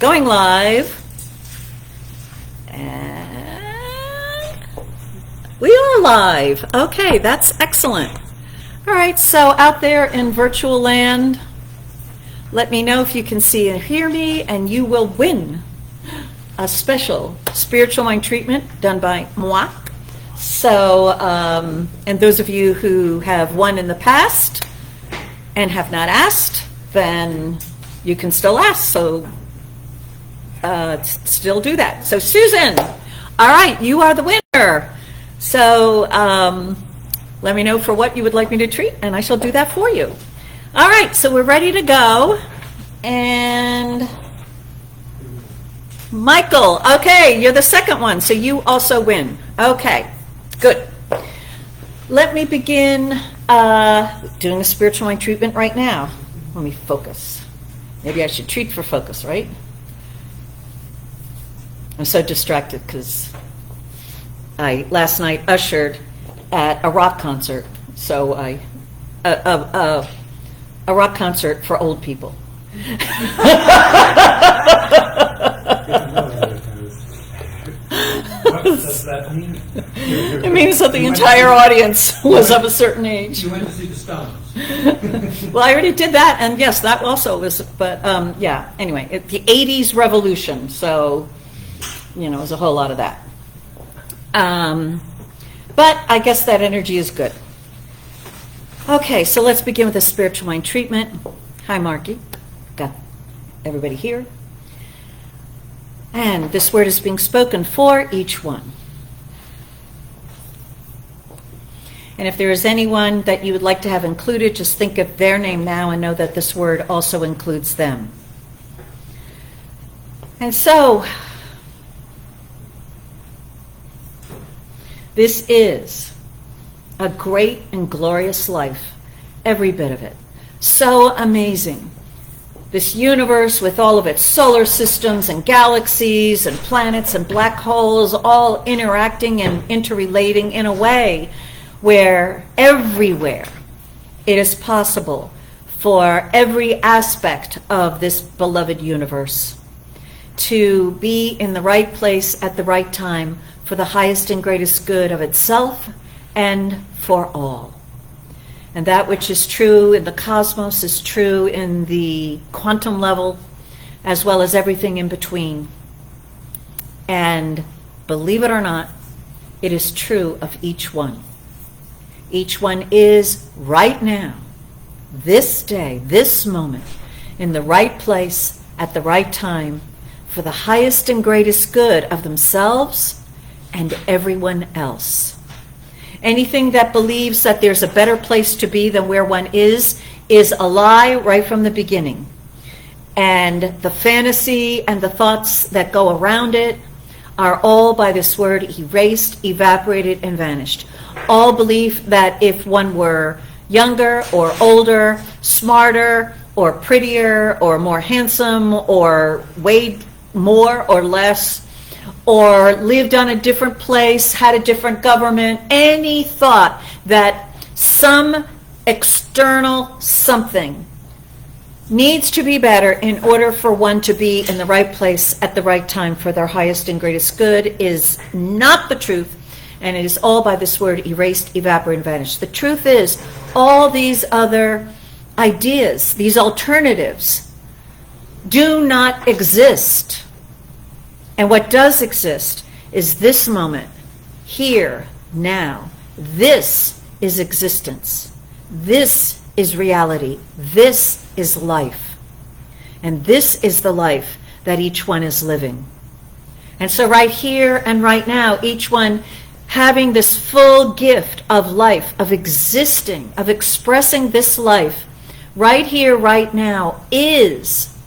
Going live. And we are live. Okay, that's excellent. All right, so out there in virtual land, let me know if you can see and hear me, and you will win a special spiritual mind treatment done by moi. So, and those of you who have won in the past and have not asked, then you can still ask. So, still do that. So, Susan, all right, you are the winner. So, let me know for what you would like me to treat, and I shall do that for you. All right, so we're ready to go. And Michael, okay, you're the second one, so you also win. Okay, good. Let me begin doing a spiritual mind treatment right now. Let me focus. Maybe I should treat for focus, right? I'm so distracted because I last night ushered at a rock concert. So a rock concert for old people. What does that mean? It means that the entire audience was of a certain age. You went to see the Stones. Well, I already did that, and yes, that also was, but yeah, anyway, the 80s revolution, so, you know, it was a whole lot of that. But I guess that energy is good. Okay, so let's begin with the spiritual mind treatment. Hi, Marky. Got everybody here. And this word is being spoken for each one. And if there is anyone that you would like to have included, just think of their name now and know that this word also includes them. And so, this is a great and glorious life, every bit of it. So amazing. This universe with all of its solar systems and galaxies and planets and black holes all interacting and interrelating in a way where everywhere it is possible for every aspect of this beloved universe to be in the right place at the right time for the highest and greatest good of itself and for all. And that which is true in the cosmos is true in the quantum level, as well as everything in between. And believe it or not, it is true of each one. Each one is right now, this day, this moment, in the right place at the right time for the highest and greatest good of themselves and everyone else. Anything that believes that there's a better place to be than where one is a lie right from the beginning. And the fantasy and the thoughts that go around it are all by this word erased, evaporated, and vanished. All belief that if one were younger or older, smarter or prettier or more handsome or weighed more or less, or lived on a different place, had a different government, any thought that some external something needs to be better in order for one to be in the right place at the right time for their highest and greatest good is not the truth, and it is all by this word erased, evaporated, and vanished. The truth is, all these other ideas, these alternatives, do not exist. And what does exist is this moment, here, now. This is existence. This is reality. This is life. And this is the life that each one is living. And so right here and right now, each one having this full gift of life, of existing, of expressing this life, right here, right now, is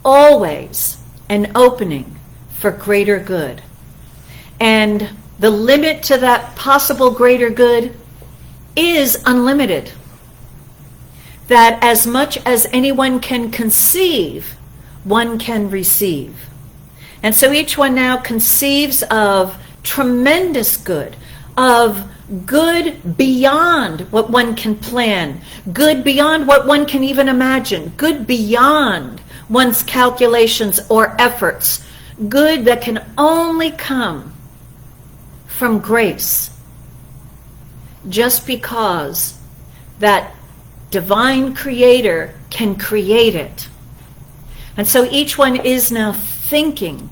always an opening for greater good. And the limit to that possible greater good is unlimited. That as much as anyone can conceive, one can receive. And so each one now conceives of tremendous good, of good beyond what one can plan, good beyond what one can even imagine, good beyond one's calculations or efforts. Good that can only come from grace, just because that divine creator can create it. And so each one is now thinking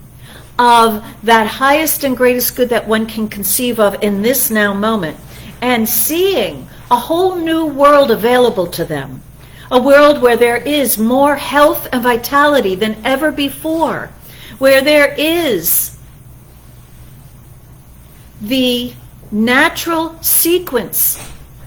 of that highest and greatest good that one can conceive of in this now moment, and seeing a whole new world available to them, a world where there is more health and vitality than ever before, where there is the natural sequence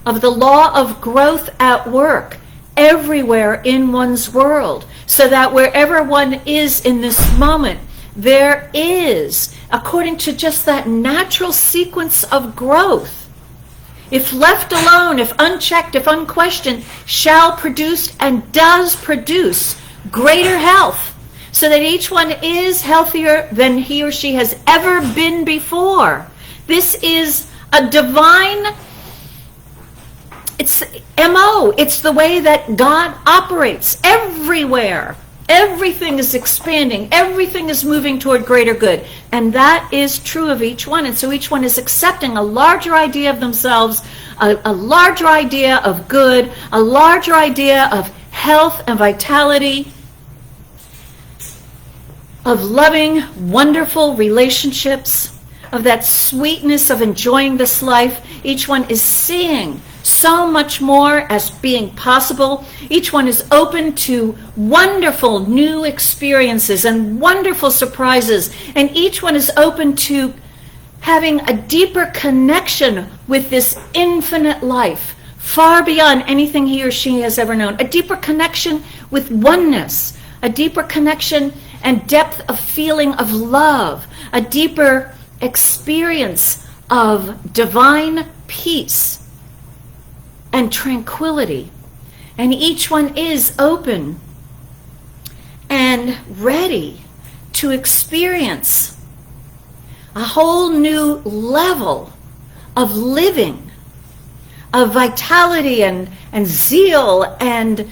of the law of growth at work everywhere in one's world, so that wherever one is in this moment, there is, according to just that natural sequence of growth, if left alone, if unchecked, if unquestioned, shall produce and does produce greater health, so that each one is healthier than he or she has ever been before. This is a divine, it's MO. It's the way that God operates everywhere. Everything is expanding. Everything is moving toward greater good. And that is true of each one. And so each one is accepting a larger idea of themselves, a larger idea of good, a larger idea of health and vitality, of loving, wonderful relationships, of that sweetness of enjoying this life. Each one is seeing so much more as being possible. Each one is open to wonderful new experiences and wonderful surprises. And each one is open to having a deeper connection with this infinite life, far beyond anything he or she has ever known. A deeper connection with oneness, a deeper connection and depth of feeling of love, a deeper experience of divine peace and tranquility. And each one is open and ready to experience a whole new level of living, of vitality and zeal and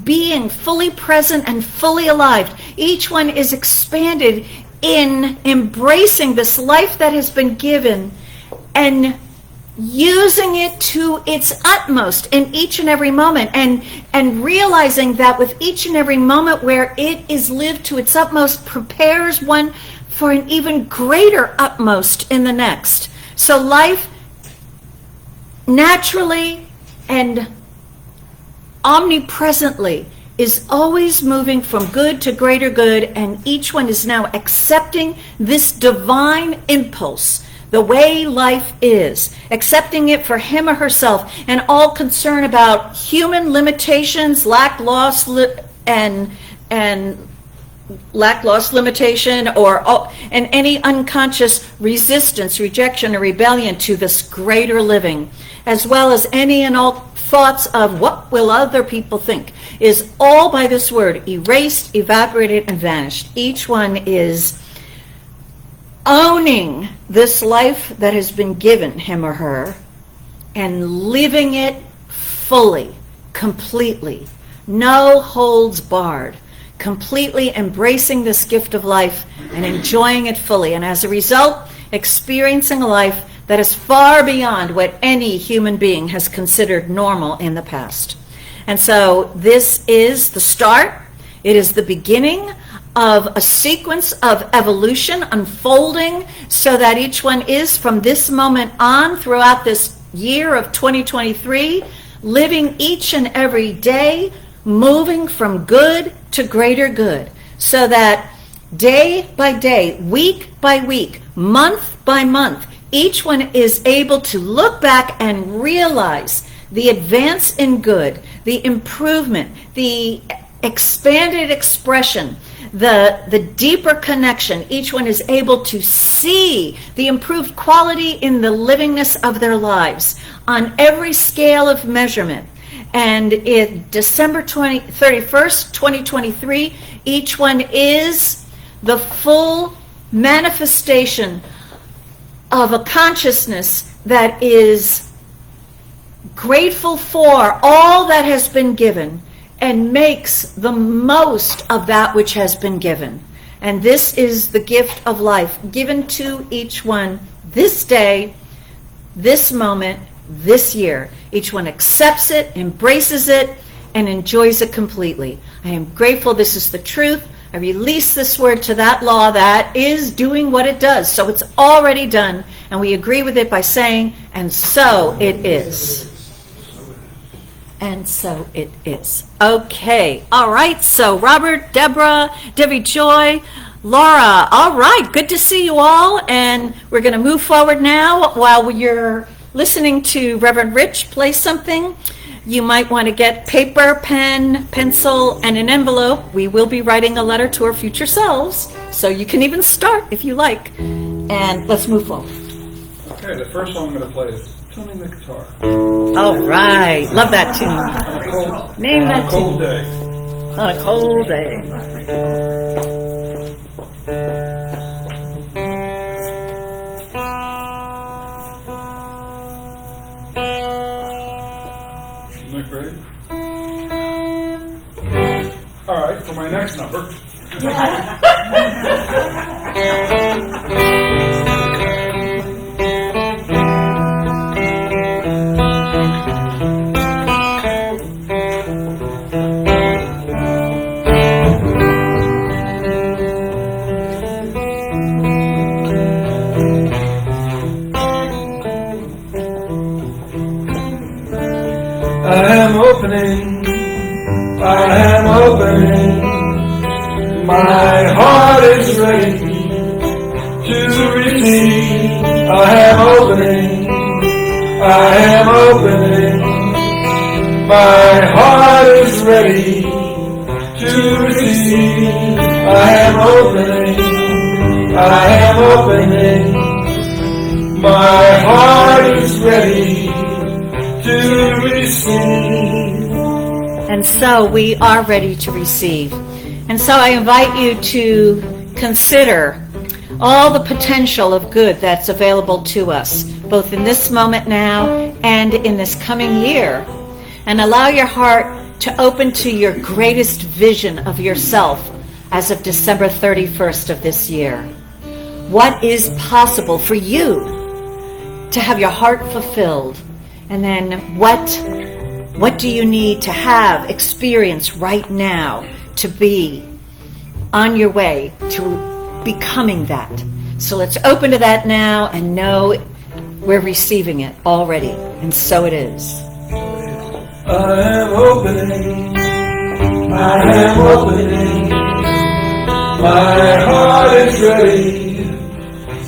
being fully present and fully alive. Each one is expanded in embracing this life that has been given and using it to its utmost in each and every moment, and realizing that with each and every moment where it is lived to its utmost prepares one for an even greater utmost in the next. So life naturally and omnipresently is always moving from good to greater good, and each one is now accepting this divine impulse, the way life is, accepting it for him or herself, and all concern about human limitations, lack-loss limitation, and any unconscious resistance, rejection, or rebellion to this greater living, as well as any and all thoughts of what will other people think, is all by this word erased, evaporated, and vanished. Each one is owning this life that has been given him or her and living it fully, completely, no holds barred, completely embracing this gift of life and enjoying it fully, and as a result experiencing a life that is far beyond what any human being has considered normal in the past. And so this is the start. It is the beginning of a sequence of evolution unfolding, so that each one is, from this moment on throughout this year of 2023, living each and every day, moving from good to greater good, so that day by day, week by week, month by month, each one is able to look back and realize the advance in good, the improvement, the expanded expression, the deeper connection. Each one is able to see the improved quality in the livingness of their lives on every scale of measurement. And in December 31st, 2023, each one is the full manifestation of a consciousness that is grateful for all that has been given and makes the most of that which has been given. And this is the gift of life given to each one this day, this moment, this year. Each one accepts it, embraces it, and enjoys it completely. I am grateful this is the truth. I release this word to that law that is doing what it does. So it's already done, and we agree with it by saying, and so it is. And so it is. Okay. All right. So Robert, Deborah, Debbie Joy, Laura. All right. Good to see you all. And we're going to move forward now. While you're listening to Reverend Rich play something, you might want to get paper, pen, pencil, and an envelope. We will be writing a letter to our future selves. So you can even start if you like. And let's move forward. Okay, the first song I'm going to play is Tuning the Guitar. All right. Love that tune. Name that Cold tune. Day. On a cold day. Nick, ready? All right, for my next number. I am opening, my heart is ready to receive. I am opening, my heart is ready to receive. I am opening, my heart is ready to receive. And so we are ready to receive. And so I invite you to consider all the potential of good that's available to us, both in this moment now and in this coming year. And allow your heart to open to your greatest vision of yourself as of December 31st of this year. What is possible for you to have your heart fulfilled? And then what do you need to have, experience right now to be on your way to becoming that? So let's open to that now and know we're receiving it already. And so it is. I am opening, my heart is ready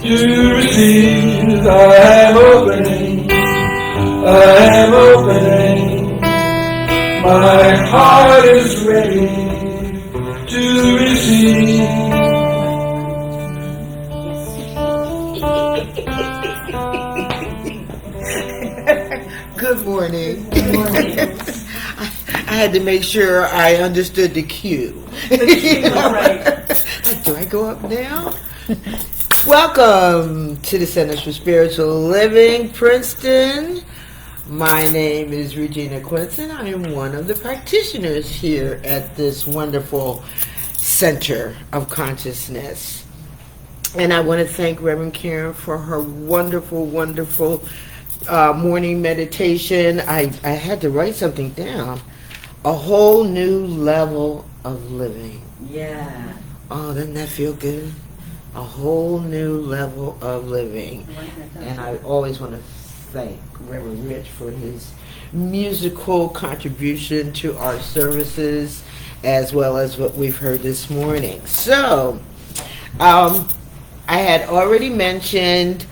to receive. I am opening, my heart is ready to receive. Good morning. I had to make sure I understood the cue. Do I go up now? Welcome to the Centers for Spiritual Living, Princeton. My name is Regina Quince, and I am one of the practitioners here at this wonderful Center of Consciousness. And I want to thank Reverend Karen for her wonderful, wonderful morning meditation. I had to write something down. A whole new level of living. Yeah. Oh, doesn't that feel good? A whole new level of living. And I always want to thank Reverend Rich for his musical contribution to our services, as well as what we've heard this morning. So, I had already mentioned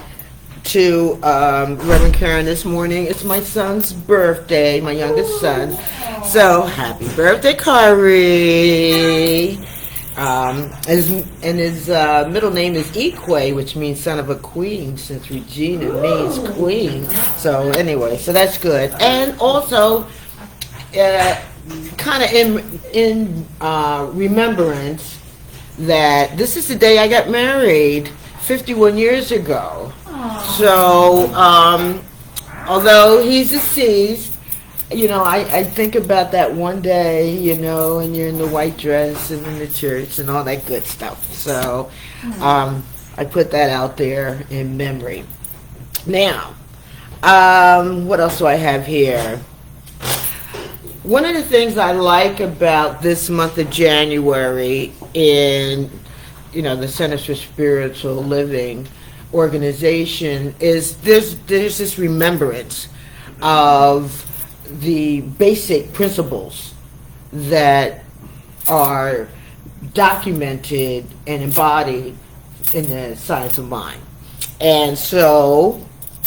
to Reverend Karen this morning, it's my son's birthday, my youngest son. So, happy birthday, Kari. His middle name is Ikwe, which means son of a queen, since Regina means queen. So anyway, so that's good. And also, kind of in remembrance that this is the day I got married 51 years ago. Aww. So, although he's deceased, I think about that one day, and you're in the white dress and in the church and all that good stuff. So I put that out there in memory. Now, what else do I have here? One of the things I like about this month of January in, the Centers for Spiritual Living organization is there's this remembrance of the basic principles that are documented and embodied in the science of mind. And so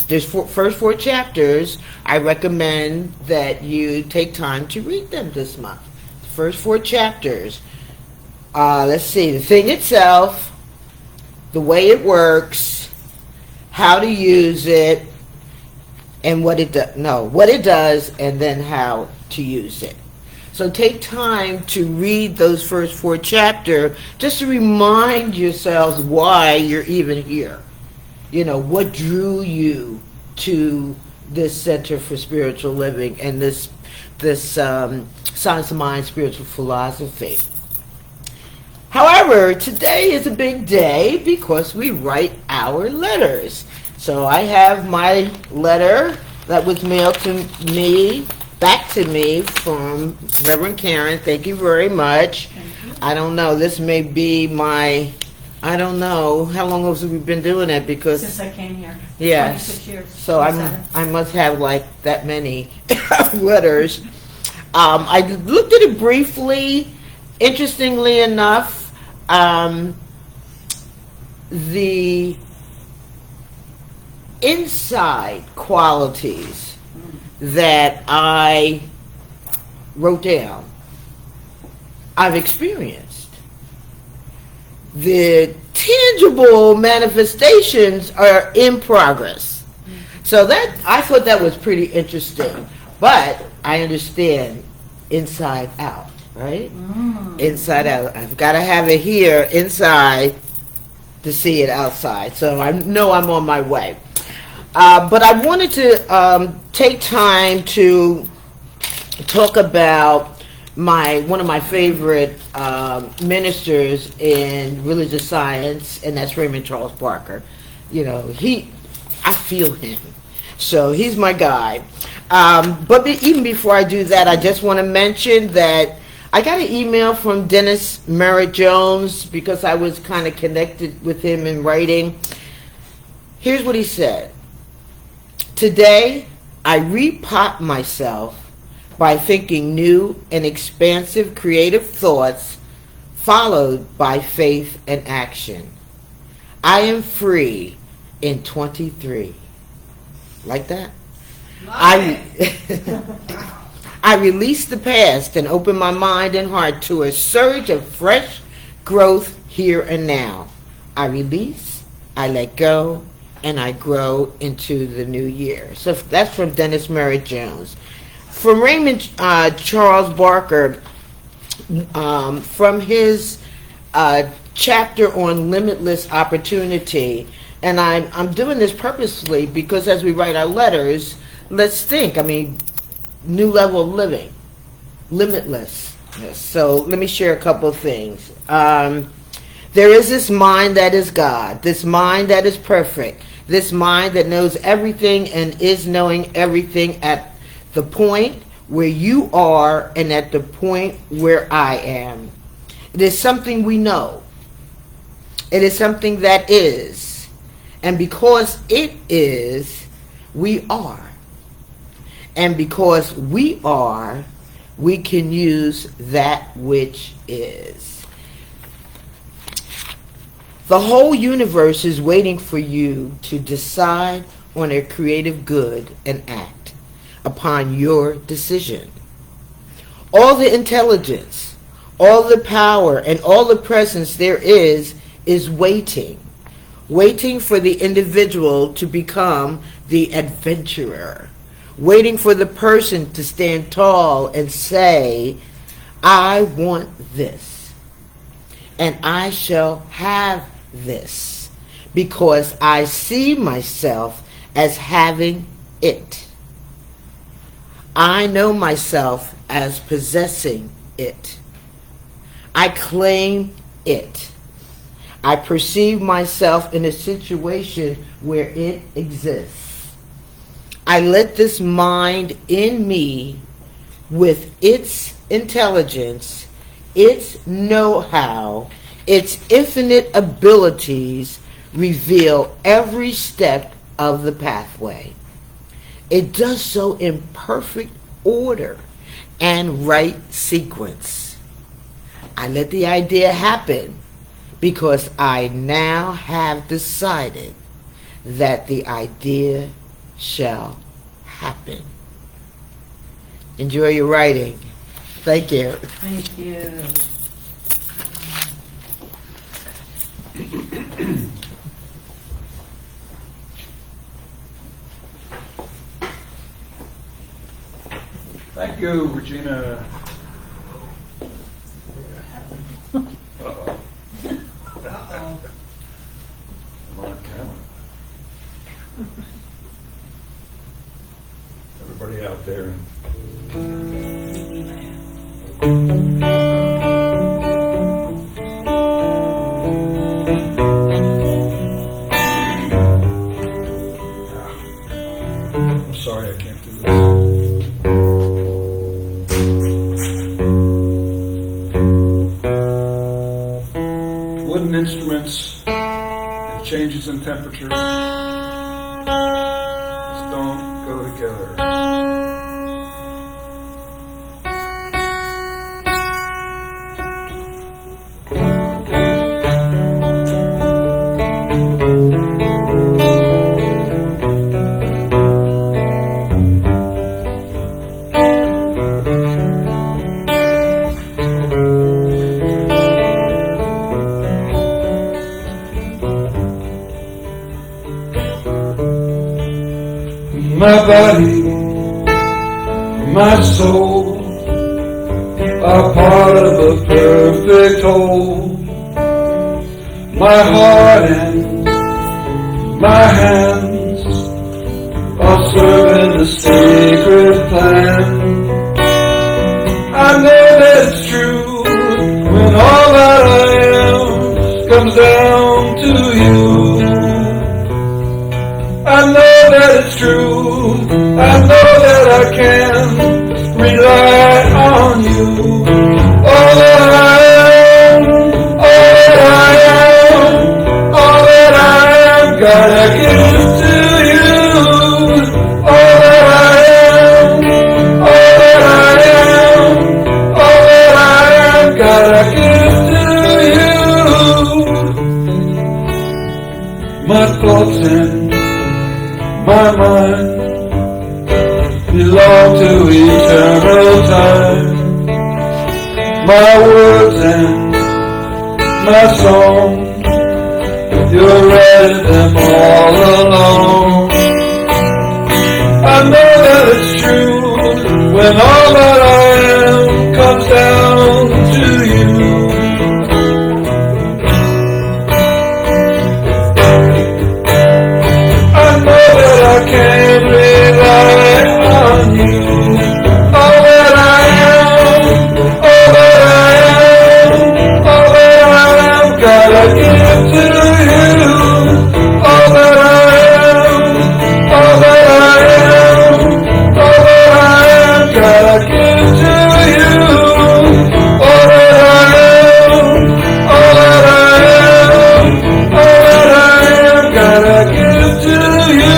there's first 4 chapters. I recommend that you take time to read them this month. The first 4 chapters. Let's see, the thing itself, the way it works, how to use it, and what it does, and then how to use it. So take time to read those first 4 chapters just to remind yourselves why you're even here. What drew you to this Center for Spiritual Living and this Science of Mind spiritual philosophy. However, today is a big day because we write our letters. So I have my letter that was mailed back to me from Reverend Karen. Thank you very much. I don't know, this may be I don't know, how long have we been doing it? Because Since I came here. yes, 26 years. so I must have like that many letters. I looked at it briefly. Interestingly enough, the inside qualities that I wrote down, I've experienced. The tangible manifestations are in progress. So I thought that was pretty interesting. But I understand inside out, right? Inside out. I've got to have it here inside to see it outside. So I know I'm on my way. But I wanted to take time to talk about one of my favorite ministers in religious science, and that's Raymond Charles Barker. I feel him. So he's my guy. But even before I do that, I just want to mention that I got an email from Dennis Merritt Jones because I was kind of connected with him in writing. Here's what he said. Today, I repot myself by thinking new and expansive creative thoughts followed by faith and action. I am free in 23. Like that? I release the past and open my mind and heart to a surge of fresh growth here and now. I release, I let go, and I grow into the new year. So that's from Dennis Merritt Jones. From Raymond Charles Barker, from his chapter on limitless opportunity, and I'm doing this purposely because as we write our letters, let's think. New level of living, limitlessness. So let me share a couple of things. There is this mind that is God, this mind that is perfect, this mind that knows everything and is knowing everything at the point where you are and at the point where I am. It is something we know. It is something that is. And because it is, we are. And because we are, we can use that which is. The whole universe is waiting for you to decide on a creative good and act upon your decision. All the intelligence, all the power, and all the presence there is waiting for the individual to become the adventurer, waiting for the person to stand tall and say, I want this, and I shall have this, because I see myself as having it. I know myself as possessing it. I claim it. I perceive myself in a situation where it exists. I let this mind in me, with its intelligence, its know-how, its infinite abilities, reveal every step of the pathway. It does so in perfect order and right sequence. I let the idea happen because I now have decided that the idea shall happen. Enjoy your writing. Thank you. Thank you. Thank you, Regina. I'm on camera. Everybody out there. I'm sorry I can't do this. Wooden instruments and changes in temperature just don't go together. My body, my soul are part of a perfect whole. My heart and my hands are serving the sacred plan. I know that it's true when all that I am comes down to you. I know that it's true. I know that I can rely on you. All that I am, all that I am, all that I am, gotta give to you. All that I am, all that I am, all that I am, gotta give to you. My thoughts and my mind belong to eternal time. My words and my song, you read them all along. I know that it's true when all that I am comes down to you. I can't rely on you. All that I am, all that I am, all that I am, gotta give to you. All that I am, all that I am, all that I am, gotta give to you. All that I am, all that I am, all that I am, gotta give to you.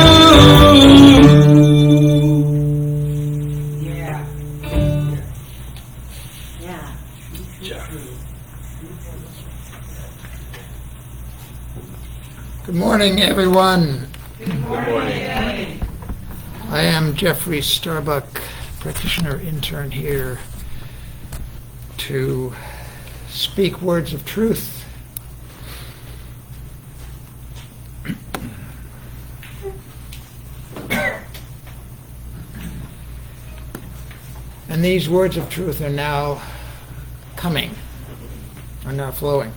Good morning, everyone. Good morning. I am Jeffrey Starbuck, practitioner intern here to speak words of truth. And these words of truth are now coming, are now flowing.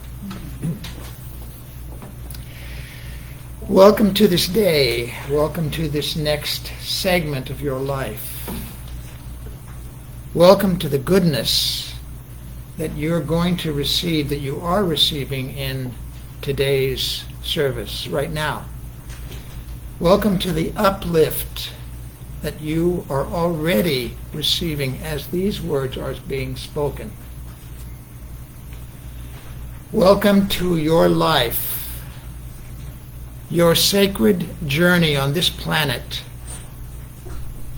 Welcome to this day. Welcome to this next segment of your life. Welcome to the goodness that you're going to receive, that you are receiving in today's service right now. Welcome to the uplift that you are already receiving as these words are being spoken. Welcome to your life, your sacred journey on this planet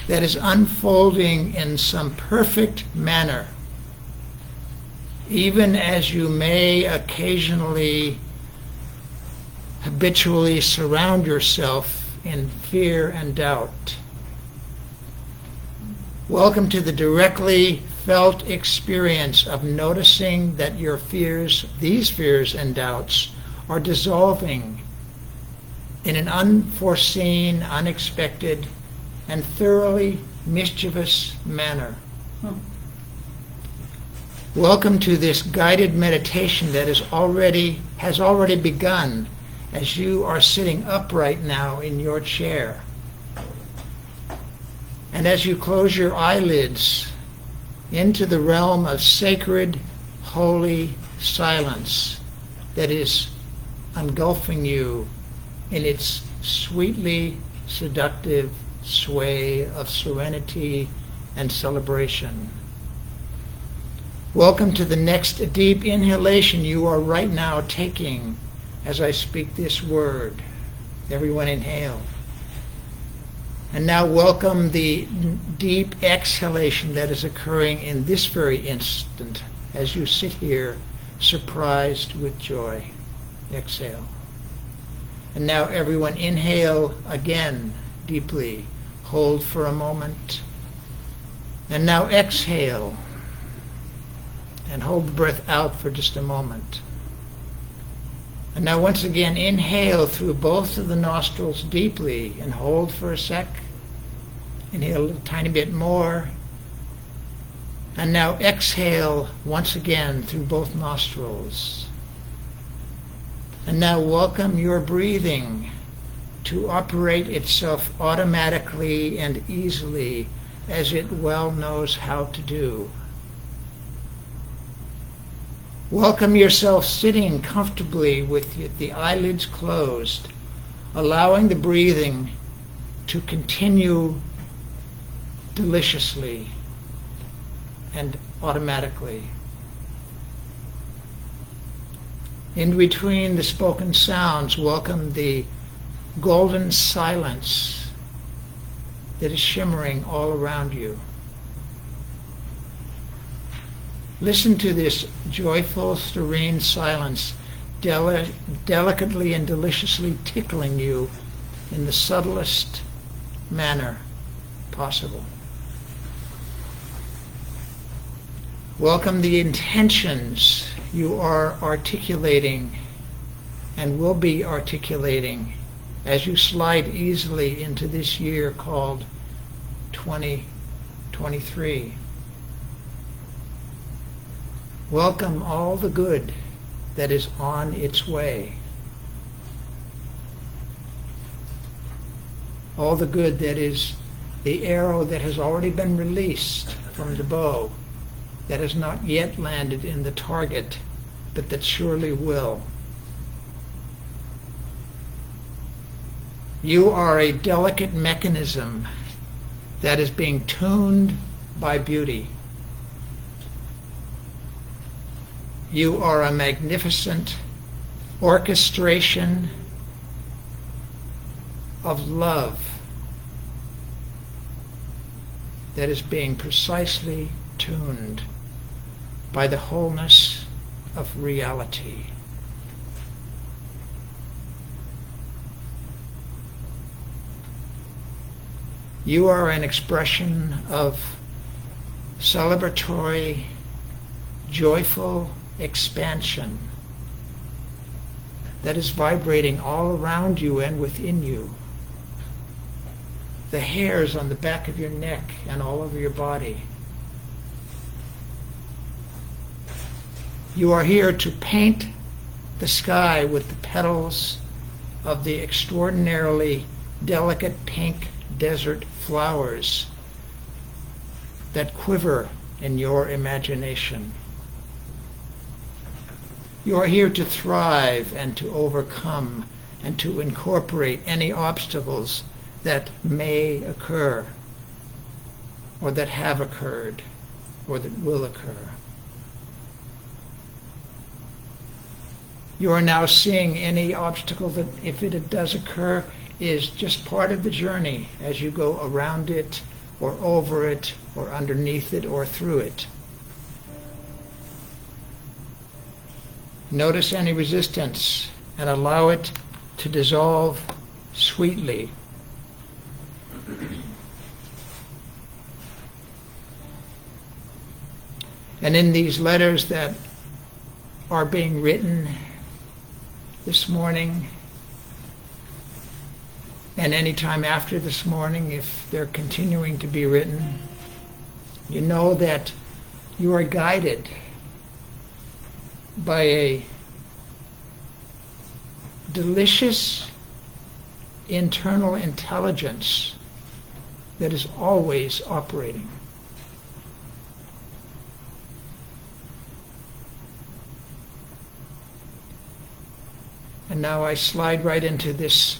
that is unfolding in some perfect manner, even as you may occasionally, habitually surround yourself in fear and doubt. Welcome to the directly felt experience of noticing that your fears, these fears and doubts, are dissolving in an unforeseen, unexpected, and thoroughly mischievous manner. Welcome to this guided meditation that has already begun as you are sitting upright now in your chair. And as you close your eyelids into the realm of sacred, holy silence that is engulfing you in its sweetly seductive sway of serenity and celebration. Welcome to the next deep inhalation you are right now taking as I speak this word. Everyone inhale. And now welcome the deep exhalation that is occurring in this very instant as you sit here surprised with joy. Exhale. And now everyone inhale again deeply. Hold for a moment. And now exhale. And hold the breath out for just a moment. And now once again, inhale through both of the nostrils deeply and hold for a sec. Inhale a tiny bit more. And now exhale once again through both nostrils. And now welcome your breathing to operate itself automatically and easily as it well knows how to do. Welcome yourself sitting comfortably with the eyelids closed, allowing the breathing to continue deliciously and automatically. In between the spoken sounds, welcome the golden silence that is shimmering all around you. Listen to this joyful, serene silence, delicately and deliciously tickling you in the subtlest manner possible. Welcome the intentions you are articulating and will be articulating as you slide easily into this year called 2023. Welcome all the good that is on its way. All the good that is the arrow that has already been released from the bow, that has not yet landed in the target, but that surely will. You are a delicate mechanism that is being tuned by beauty. You are a magnificent orchestration of love that is being precisely tuned by the wholeness of reality. You are an expression of celebratory, joyful expansion that is vibrating all around you and within you. The hairs on the back of your neck and all over your body. You are here to paint the sky with the petals of the extraordinarily delicate pink desert flowers that quiver in your imagination. You are here to thrive and to overcome and to incorporate any obstacles that may occur, or that have occurred, or that will occur. You are now seeing any obstacle that, if it does occur, is just part of the journey as you go around it, or over it, or underneath it, or through it. Notice any resistance and allow it to dissolve sweetly. And in these letters that are being written this morning, and any time after this morning, if they're continuing to be written, you know that you are guided by a delicious internal intelligence that is always operating. And now I slide right into this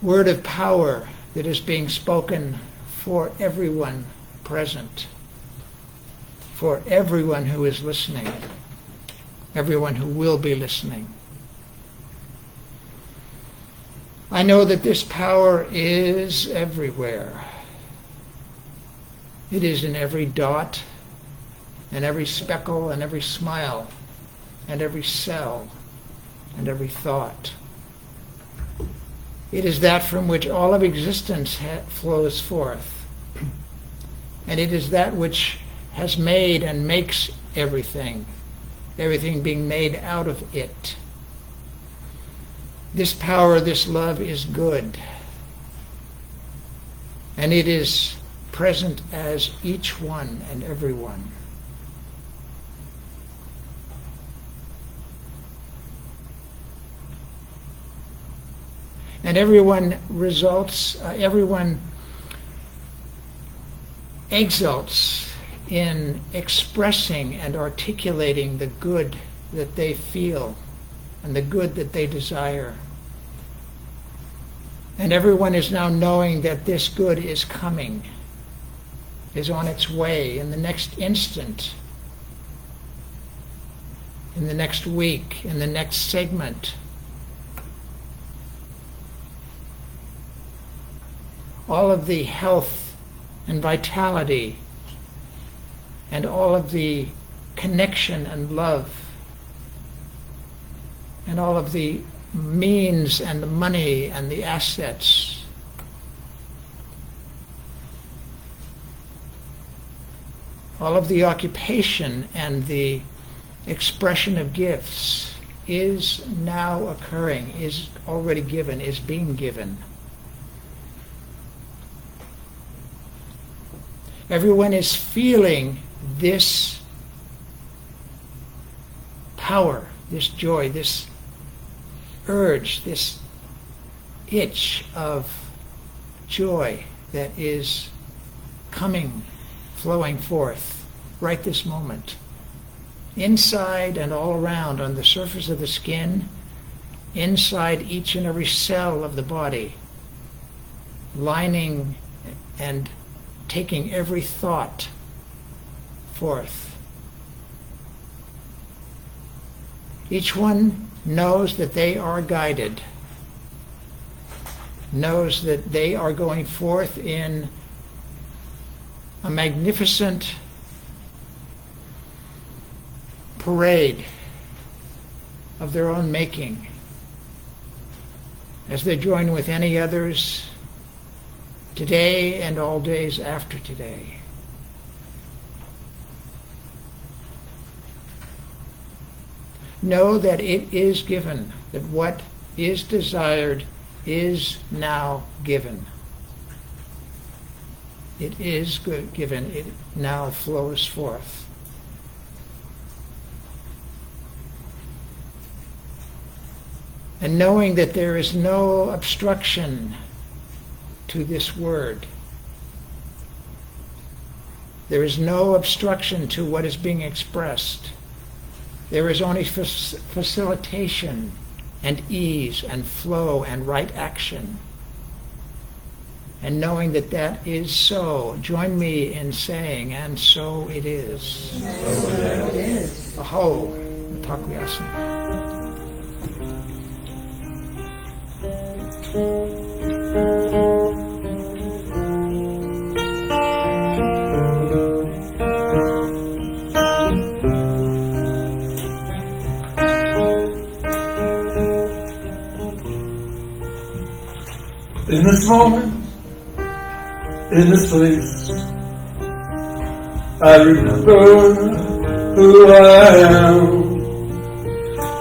word of power that is being spoken for everyone present, for everyone who is listening, everyone who will be listening. I know that this power is everywhere. It is in every dot, and every speckle, and every smile, and every cell, and every thought. It is that from which all of existence flows forth. And it is that which has made and makes everything, everything being made out of it. This power, this love is good. And it is present as each one and every one. And everyone exults in expressing and articulating the good that they feel and the good that they desire. And everyone is now knowing that this good is coming, is on its way in the next instant, in the next week, in the next segment. All of the health and vitality and all of the connection and love and all of the means and the money and the assets all of the occupation and the expression of gifts is now occurring, is already given, is being given. Everyone is feeling this power, this joy, this urge, this itch of joy that is coming, flowing forth right this moment. Inside and all around, on the surface of the skin, inside each and every cell of the body, lining and taking every thought forth. Each one knows that they are guided, knows that they are going forth in a magnificent parade of their own making as they join with any others today and all days after today. Know that it is given, that what is desired is now given. It is good given, it now flows forth. And knowing that there is no obstruction to this word, There is no obstruction to what is being expressed. There is only facilitation and ease and flow and right action. And knowing that that is so, join me in saying, and so it is. So it is. Aho, takuyasu. In this moment, in this place, I remember who I am.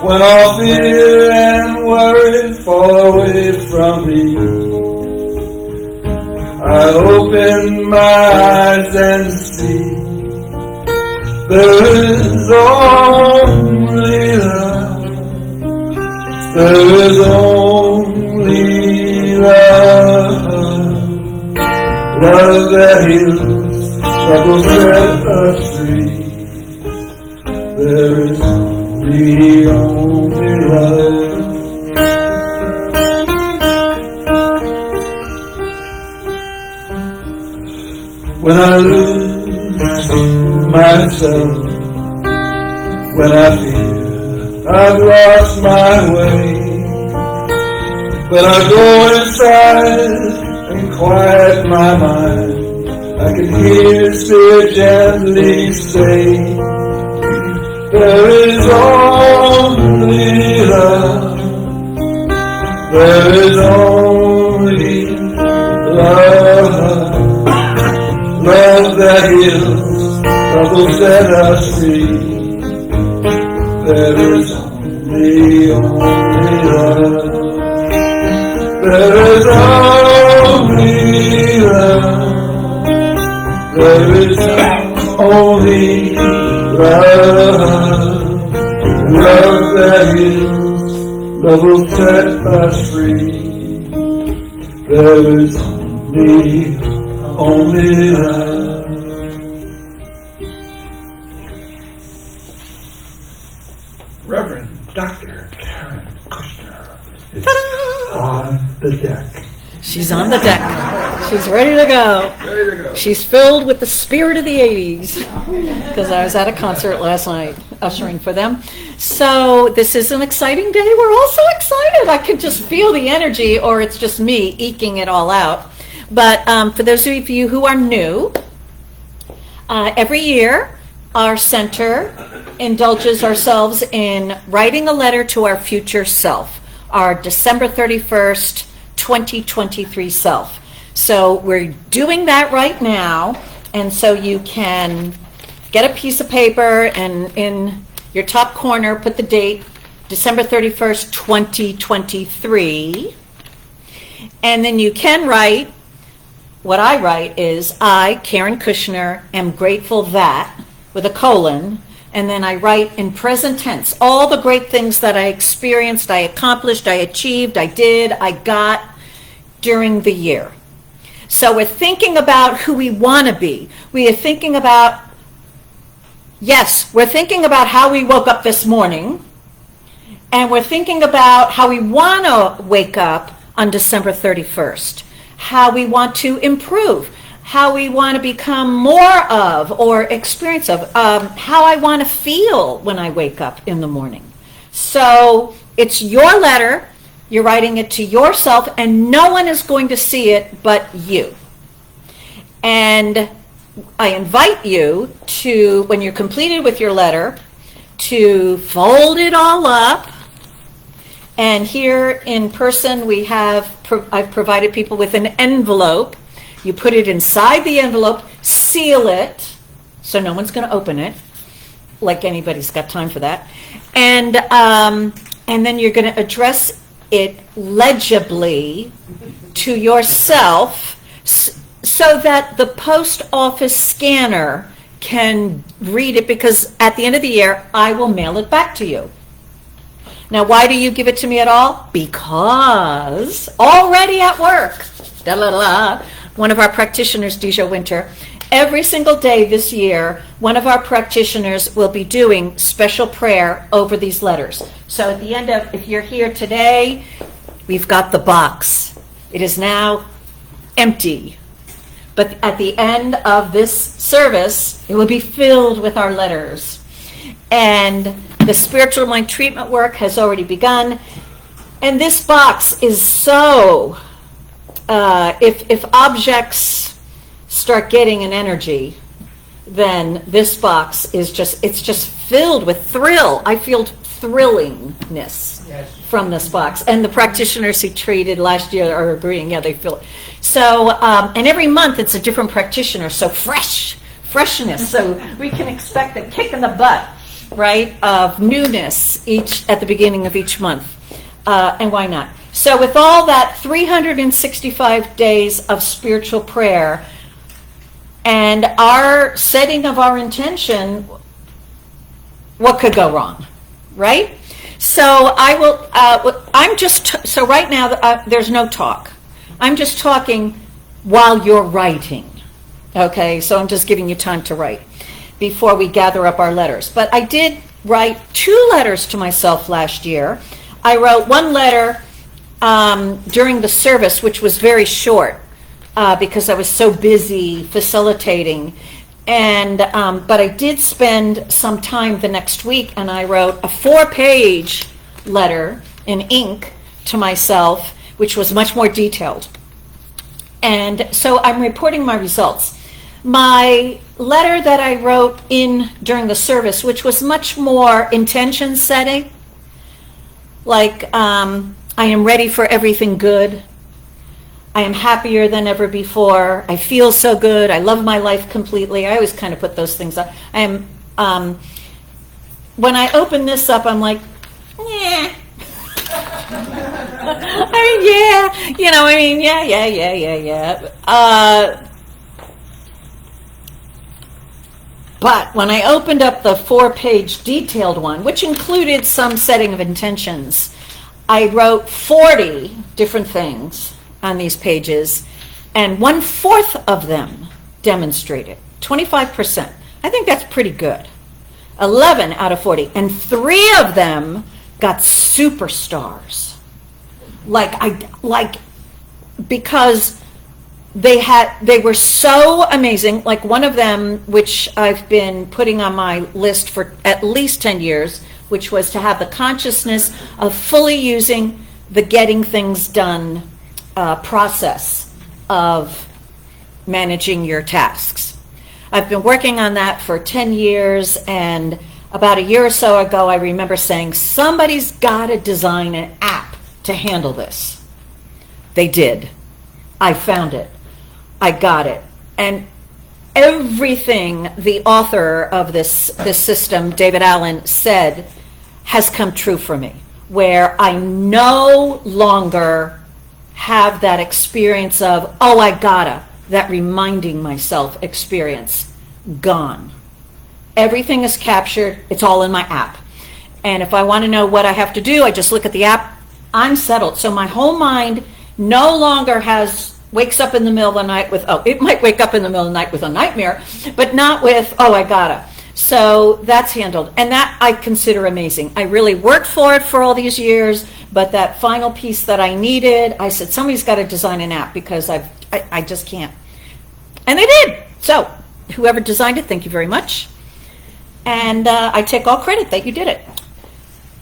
When all fear and worry fall away from me, I open my eyes and see there is only love. There is only love. Love that heals, that will set us free. There is only love. When I lose myself, when I feel I've lost my way, but I go inside and quiet my mind. I can hear Spirit gently say, there is only love. There is only love. Love that heals, that will set us free. There is only love. There is only love. There is only love. Love that heals, love will set us free. There is only love. Reverend Dr. Karen Kushner is on the deck. She's on the deck. She's ready to go. Ready to go. She's filled with the spirit of the 80s, because I was at a concert last night ushering for them. So this is an exciting day. We're all so excited. I could just feel the energy, or it's just me eking it all out. But for those of you who are new, every year our center indulges ourselves in writing a letter to our future self, our December 31st, 2023 self. So we're doing that right now, and so you can get a piece of paper and in your top corner put the date, December 31st, 2023, and then you can write, what I write is, I, Karen Kushner, am grateful that, with a colon, and then I write in present tense all the great things that I experienced, I accomplished, I achieved, I did, I got during the year. So we're thinking about who we want to be. We are thinking about, yes, we're thinking about how we woke up this morning, and we're thinking about how we want to wake up on December 31st, how we want to improve, how we want to become more of or experience of, how I want to feel when I wake up in the morning. So it's your letter, you're writing it to yourself, and no one is going to see it but you. And I invite you to, when you're completed with your letter, to fold it all up. And here in person we have, I've provided people with an envelope. You put it inside the envelope, seal it, so no one's going to open it, like anybody's got time for that. And then you're going to address it legibly to yourself, so that the post office scanner can read it, because at the end of the year, I will mail it back to you. Now, why do you give it to me at all? Because already at work, one of our practitioners, Deja Winter, every single day this year, one of our practitioners will be doing special prayer over these letters. So at the end of, if you're here today, we've got the box. It is now empty. But at the end of this service, it will be filled with our letters. And the spiritual mind treatment work has already begun. And this box is so, if objects start getting an energy, then this box is just filled with thrill. I feel thrillingness from this box. And the practitioners who treated last year are agreeing, yeah, they feel it. So, and every month it's a different practitioner, so freshness. So we can expect a kick in the butt, right, of newness at the beginning of each month. And why not? So with all that 365 days of spiritual prayer and our setting of our intention, what could go wrong, right? So so right now there's no talk. I'm just talking while you're writing, okay? So I'm just giving you time to write before we gather up our letters. But I did write 2 letters to myself last year. I wrote one letter during the service, which was very short because I was so busy facilitating. And but I did spend some time the next week, and I wrote a 4-page letter in ink to myself, which was much more detailed. And so I'm reporting my results. My letter that I wrote during the service, which was much more intention setting, like I am ready for everything good. I am happier than ever before. I feel so good. I love my life completely. I always kind of put those things up. I am. When I open this up, I'm like, yeah. Yeah. But when I opened up the 4-page detailed one, which included some setting of intentions, I wrote 40 different things on these pages, and 1/4 of them demonstrated, 25%. I think that's pretty good. 11 out of 40, and 3 of them got superstars. Because they were so amazing. Like one of them, which I've been putting on my list for at least 10 years, which was to have the consciousness of fully using the getting things done process of managing your tasks. I've been working on that for 10 years, and about a year or so ago, I remember saying, somebody's got to design an app to handle this. They did. I found it. I got it. And everything the author of this system, David Allen, said has come true for me, where I no longer have that experience of, oh, I gotta, that reminding myself experience, gone. Everything is captured. It's all in my app. And if I want to know what I have to do, I just look at the app. I'm settled. So my whole mind no longer wakes up in the middle of the night with, it might wake up in the middle of the night with a nightmare, but not with, oh, I gotta. So that's handled. And that I consider amazing. I really worked for it for all these years, but that final piece that I needed, I said, somebody's got to design an app because I just can't. And they did. So whoever designed it, thank you very much. And I take all credit that you did it,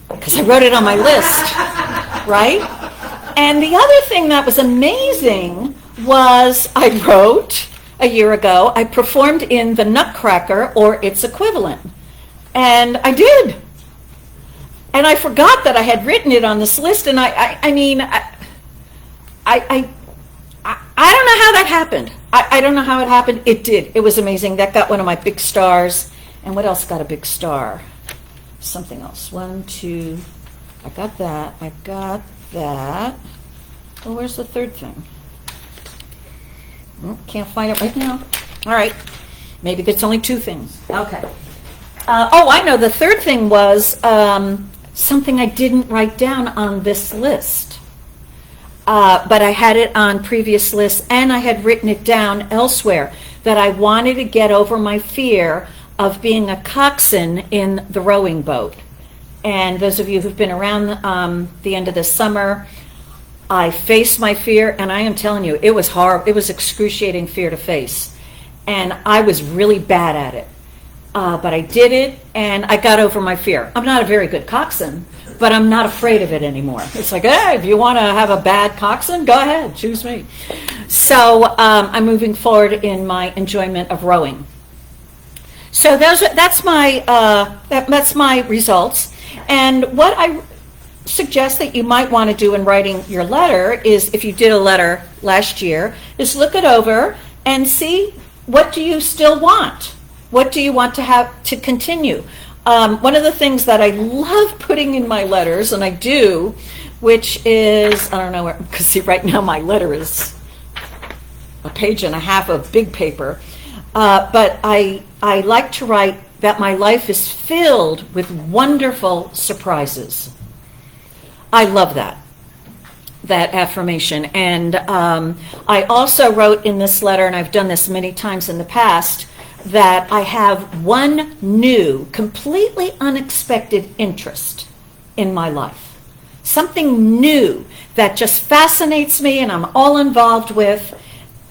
because I wrote it on my list, right? And the other thing that was amazing was I wrote a year ago, I performed in the Nutcracker or its equivalent. And I did. And I forgot that I had written it on this list, and I don't know how that happened. I don't know how it happened. It did. It was amazing. That got one of my big stars. And what else got a big star? Something else. 1, 2. I got that. Oh, where's the third thing? Can't find it right now. All right. Maybe there's only 2 things. Okay. I know. The third thing was something I didn't write down on this list. But I had it on previous lists, and I had written it down elsewhere. that I wanted to get over my fear of being a coxswain in the rowing boat. And those of you who've been around the end of the summer, I faced my fear, and I am telling you, it was horrible. It was excruciating fear to face. And I was really bad at it. But I did it, and I got over my fear. I'm not a very good coxswain, but I'm not afraid of it anymore. It's like, hey, if you want to have a bad coxswain, go ahead, choose me. So I'm moving forward in my enjoyment of rowing. So that's my results. And what I suggest that you might want to do in writing your letter is, if you did a letter last year, is look it over and see, what do you still want? What do you want to have to continue? One of the things that I love putting in my letters, and I do, which is, I don't know where, because see, right now my letter is a page and a half of big paper, but I like to write that my life is filled with wonderful surprises. I love that affirmation. And I also wrote in this letter, and I've done this many times in the past, that I have one new, completely unexpected interest in my life. Something new that just fascinates me and I'm all involved with,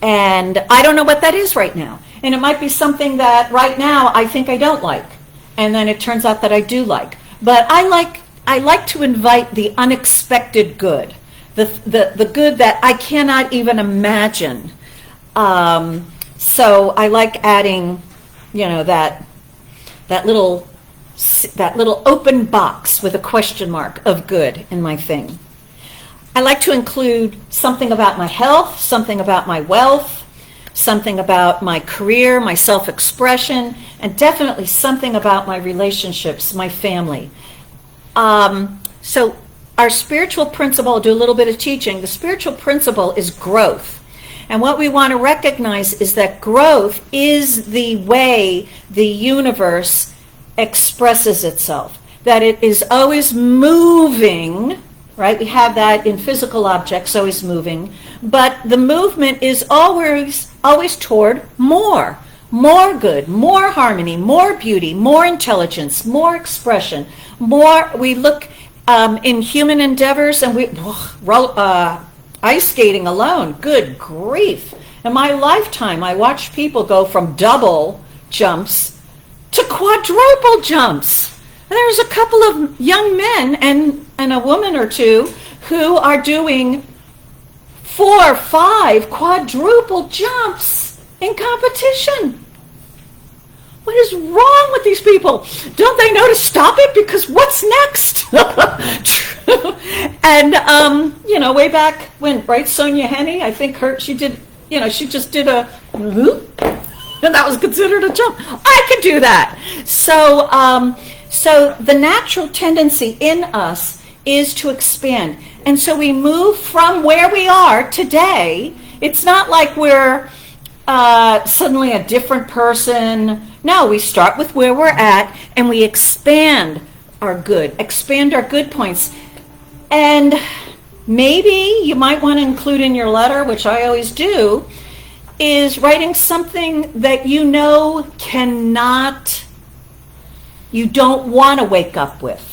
and I don't know what that is right now. And it might be something that right now I think I don't like, and then it turns out that I do like. But I like to invite the unexpected good, the good that I cannot even imagine. So I like adding, that little open box with a question mark of good in my thing. I like to include something about my health, something about my wealth, something about my career, my self-expression, and definitely something about my relationships, my family. So our spiritual principle, I'll do a little bit of teaching. The spiritual principle is growth. And what we want to recognize is that growth is the way the universe expresses itself. That it is always moving, right? We have that in physical objects, always moving. But the movement is always toward more. More good, more harmony, more beauty, more intelligence, more expression, more. We look in human endeavors, and ice skating alone, good grief. In my lifetime, I watched people go from double jumps to quadruple jumps. And there's a couple of young men and a woman or two who are doing 4 or 5 quadruple jumps in competition. What is wrong with these people? Don't they know to stop it? Because what's next? And, way back when, right, Sonia Henney, I think she just did a whoop, and that was considered a jump. I could do that. So the natural tendency in us is to expand. And so we move from where we are today. It's not like we're suddenly a different person. No, we start with where we're at, and we expand our good points. And maybe you might want to include in your letter, which I always do, is writing something that you don't want to wake up with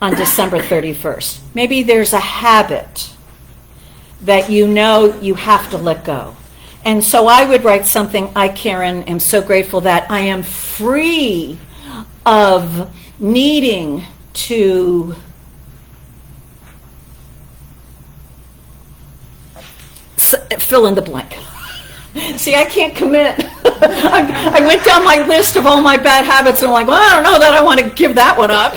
on December 31st. Maybe there's a habit that you have to let go. And so I would write something, I, Karen, am so grateful that I am free of needing to fill in the blank. See, I can't commit. I went down my list of all my bad habits, and I'm like, well, I don't know that I want to give that one up.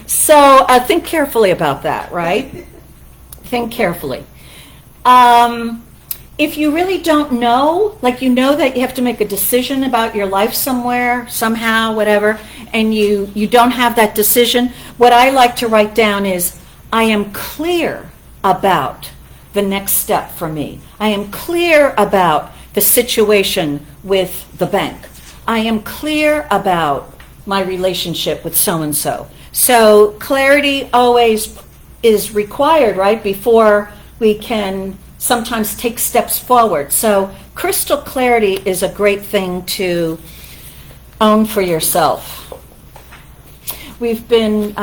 So think carefully about that, right? Think carefully. If you really don't know, like you know that you have to make a decision about your life somewhere, somehow, whatever, and you don't have that decision, what I like to write down is, I am clear about the next step for me. I am clear about the situation with the bank. I am clear about my relationship with so-and-so. So clarity always is required, right, before we can sometimes take steps forward. So crystal clarity is a great thing to own for yourself. We've been,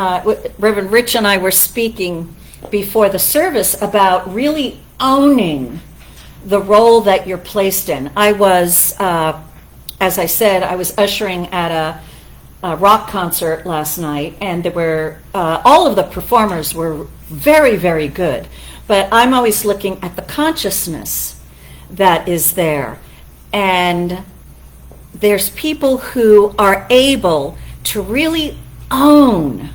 Reverend Rich and I were speaking before the service about really owning the role that you're placed in. I was, as I said, I was ushering at a rock concert last night, and there were, all of the performers were very, very good. But I'm always looking at the consciousness that is there. And there's people who are able to really own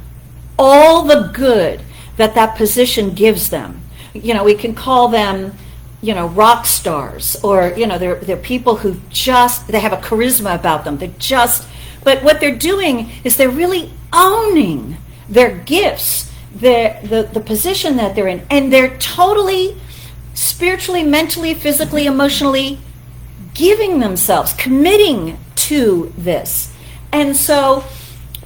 all the good that that position gives them. You know, we can call them, you know, rock stars, or, you know, they're people who just, they have a charisma about them. But what they're doing is they're really owning their gifts, the position that they're in, and they're totally spiritually, mentally, physically, emotionally giving themselves, committing to this. And so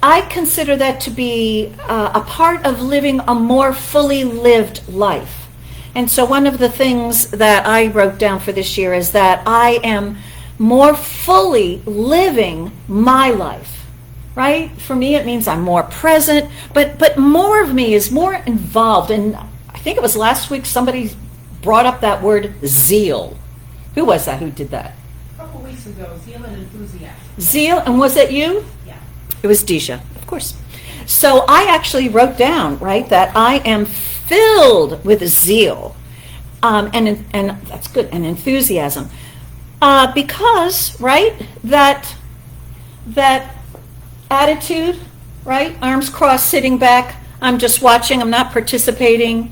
I consider that to be a part of living a more fully lived life. And so one of the things that I wrote down for this year is that I am more fully living my life. Right? For me, it means I'm more present, but more of me is more involved. And I think it was last week somebody brought up that word zeal. Who was that who did that? A couple weeks ago, zeal and enthusiasm. Zeal, and was it you? Yeah. It was Deja, of course. So I actually wrote down, right, that I am filled with zeal, and that's good, and enthusiasm, because, right, that attitude, right? Arms crossed, sitting back. I'm just watching. I'm not participating.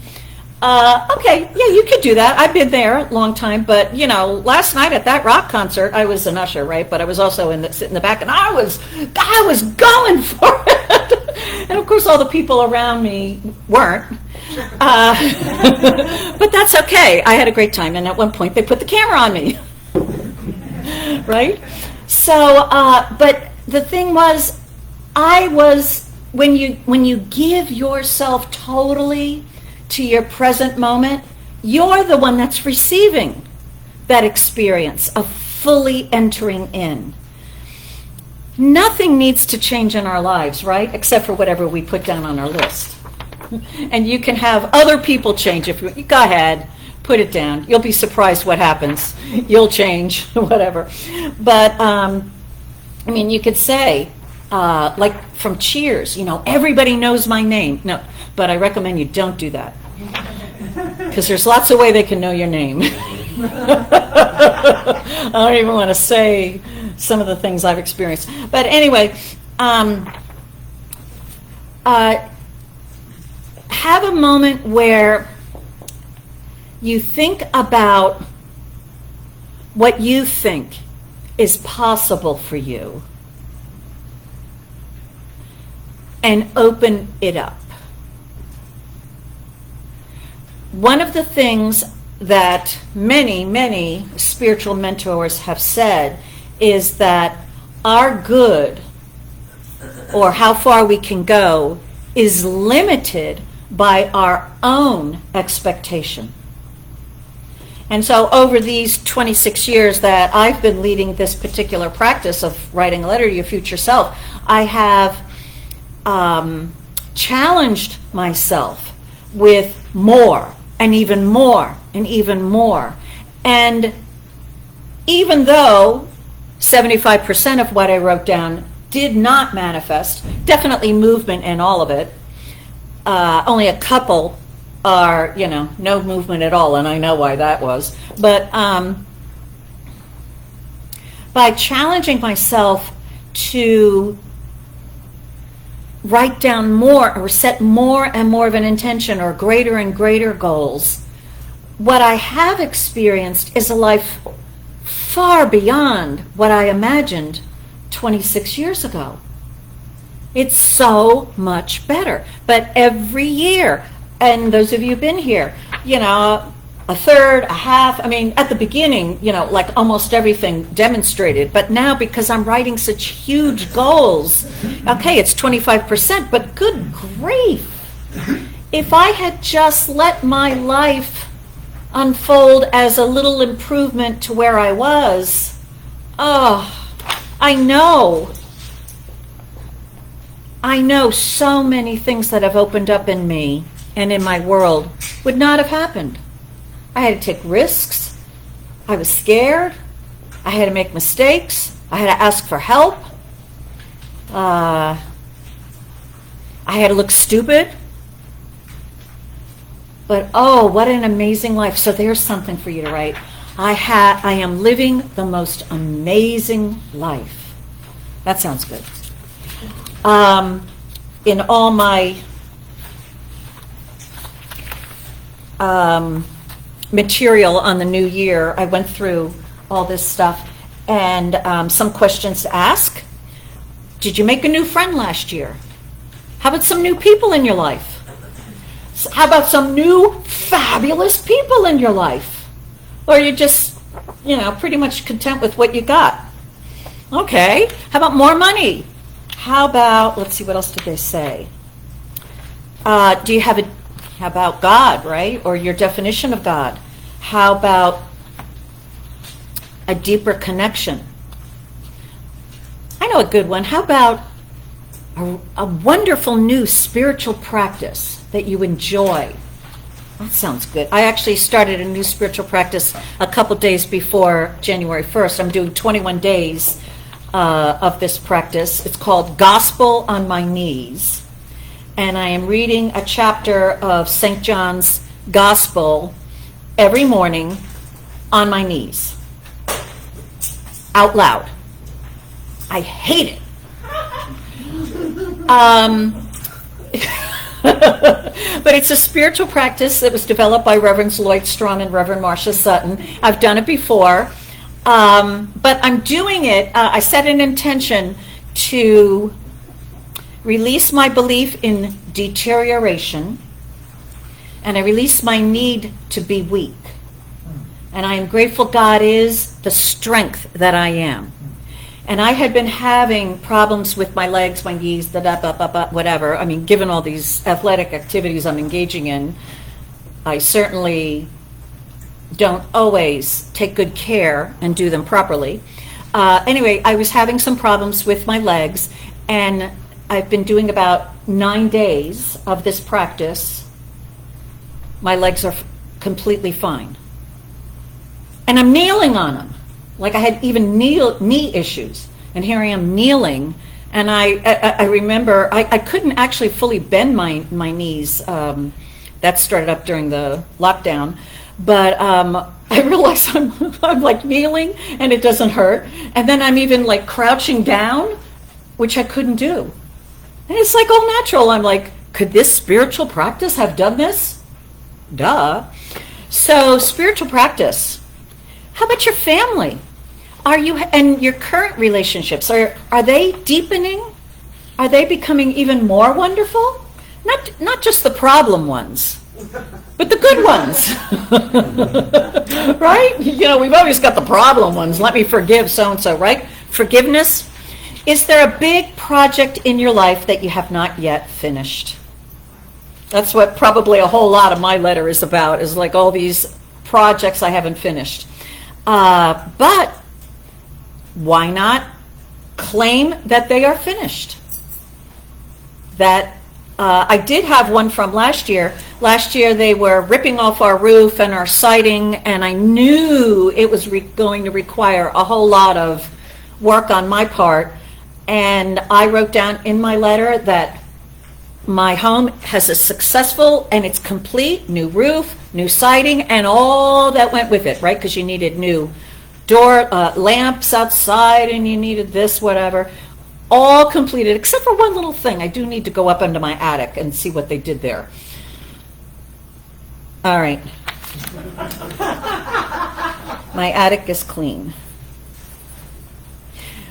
Okay, yeah, you could do that. I've been there a long time, but you know, last night at that rock concert, I was an usher, right? But I was also sitting in the back, and I was going for it. And of course, all the people around me weren't. But that's okay. I had a great time, and at one point, they put the camera on me, right? So, but the thing was, when you give yourself totally to your present moment, you're the one that's receiving that experience of fully entering in. Nothing needs to change in our lives, right? Except for whatever we put down on our list. And you can have other people change if you go ahead, put it down. You'll be surprised what happens. You'll change, whatever. But, I mean, you could say, like from Cheers, you know, everybody knows my name. No, but I recommend you don't do that, because there's lots of ways they can know your name. I don't even want to say some of the things I've experienced. But anyway, have a moment where you think about what you think is possible for you, and open it up. One of the things that many, many spiritual mentors have said is that our good, or how far we can go, is limited by our own expectation. And so over these 26 years that I've been leading this particular practice of writing a letter to your future self, I have challenged myself with more and even more and even more. And even though 75% of what I wrote down did not manifest, definitely movement in all of it, only a couple are, you know, no movement at all, and I know why that was. But by challenging myself to write down more or set more and more of an intention or greater and greater goals, what I have experienced is a life far beyond what I imagined 26 years ago. It's so much better. But every year, and those of you who've been here, you know, a third, a half, I mean, at the beginning, you know, like almost everything demonstrated. But now, because I'm writing such huge goals, okay, it's 25%, but good grief. If I had just let my life unfold as a little improvement to where I was, I know so many things that have opened up in me and in my world would not have happened. I had to take risks. I was scared. I had to make mistakes. I had to ask for help. I had to look stupid. But what an amazing life. So there's something for you to write. I am living the most amazing life. That sounds good. In all my material on the new year, I went through all this stuff and some questions to ask. Did you make a new friend last year? How about some new people in your life? How about some new fabulous people in your life? Or are you just, pretty much content with what you got? Okay. How about more money? How about, let's see, what else did they say? How about God, right? Or your definition of God? How about a deeper connection? I know a good one. How about a wonderful new spiritual practice that you enjoy? That sounds good. I actually started a new spiritual practice a couple days before January 1st. I'm doing 21 days of this practice. It's called Gospel on My Knees. And I am reading a chapter of St. John's Gospel every morning on my knees, out loud. I hate it. But it's a spiritual practice that was developed by Reverends Lloyd Strong and Reverend Marcia Sutton. I've done it before, but I'm doing it. I set an intention to release my belief in deterioration, and I release my need to be weak. And I am grateful God is the strength that I am. And I had been having problems with my legs, my knees, whatever. I mean, given all these athletic activities I'm engaging in, I certainly don't always take good care and do them properly. Anyway, I was having some problems with my legs, and I've been doing about 9 days of this practice. My legs are completely fine. And I'm kneeling on them. Like I had even knee issues, and here I am kneeling, and I remember I couldn't actually fully bend my knees. That started up during the lockdown, but I realized I'm like kneeling and it doesn't hurt, and then I'm even like crouching down, which I couldn't do, and it's like all natural. I'm like, could this spiritual practice have done this? Duh. So spiritual practice. How about your family? Are you and your current relationships, are they deepening? Are they becoming even more wonderful? Not just the problem ones, but the good ones. Right? We've always got the problem ones. Let me forgive so and so, right? Forgiveness. Is there a big project in your life that you have not yet finished? That's what probably a whole lot of my letter is about, is like all these projects I haven't finished. But why not claim that they are finished? That I did have one from last year. Last year they were ripping off our roof and our siding, and I knew it was going to require a whole lot of work on my part. And I wrote down in my letter that my home has a successful and it's complete new roof, new siding, and all that went with it, right? Because you needed new door lamps outside, and you needed this, whatever. All completed, except for one little thing. I do need to go up into my attic and see what they did there. All right. My attic is clean.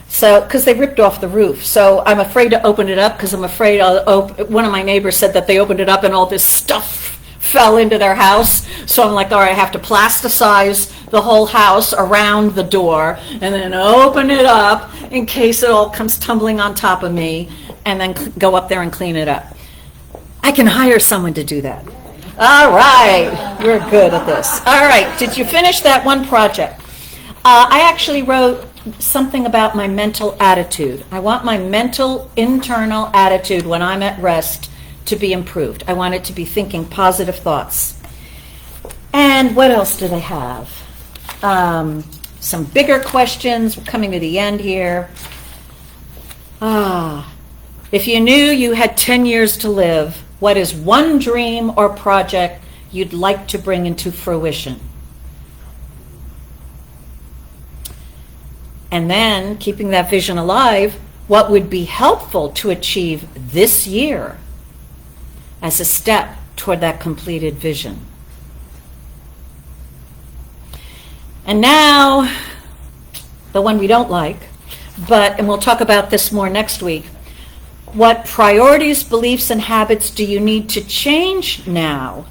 So, because they ripped off the roof. So I'm afraid to open it up, because I'm afraid one of my neighbors said that they opened it up and all this stuff fell into their house. So I'm like, all right, I have to plasticize the whole house around the door and then open it up in case it all comes tumbling on top of me, and then go up there and clean it up. I can hire someone to do that. All right, we're good at this. All right, did you finish that one project? I actually wrote something about my mental attitude. I want my mental, internal attitude when I'm at rest to be improved. I want it to be thinking positive thoughts. And what else do they have? Some bigger questions. We're coming to the end here. If you knew you had 10 years to live, what is one dream or project you'd like to bring into fruition? And then, keeping that vision alive, what would be helpful to achieve this year as a step toward that completed vision? And now, the one we don't like, and we'll talk about this more next week. What priorities, beliefs, and habits do you need to change now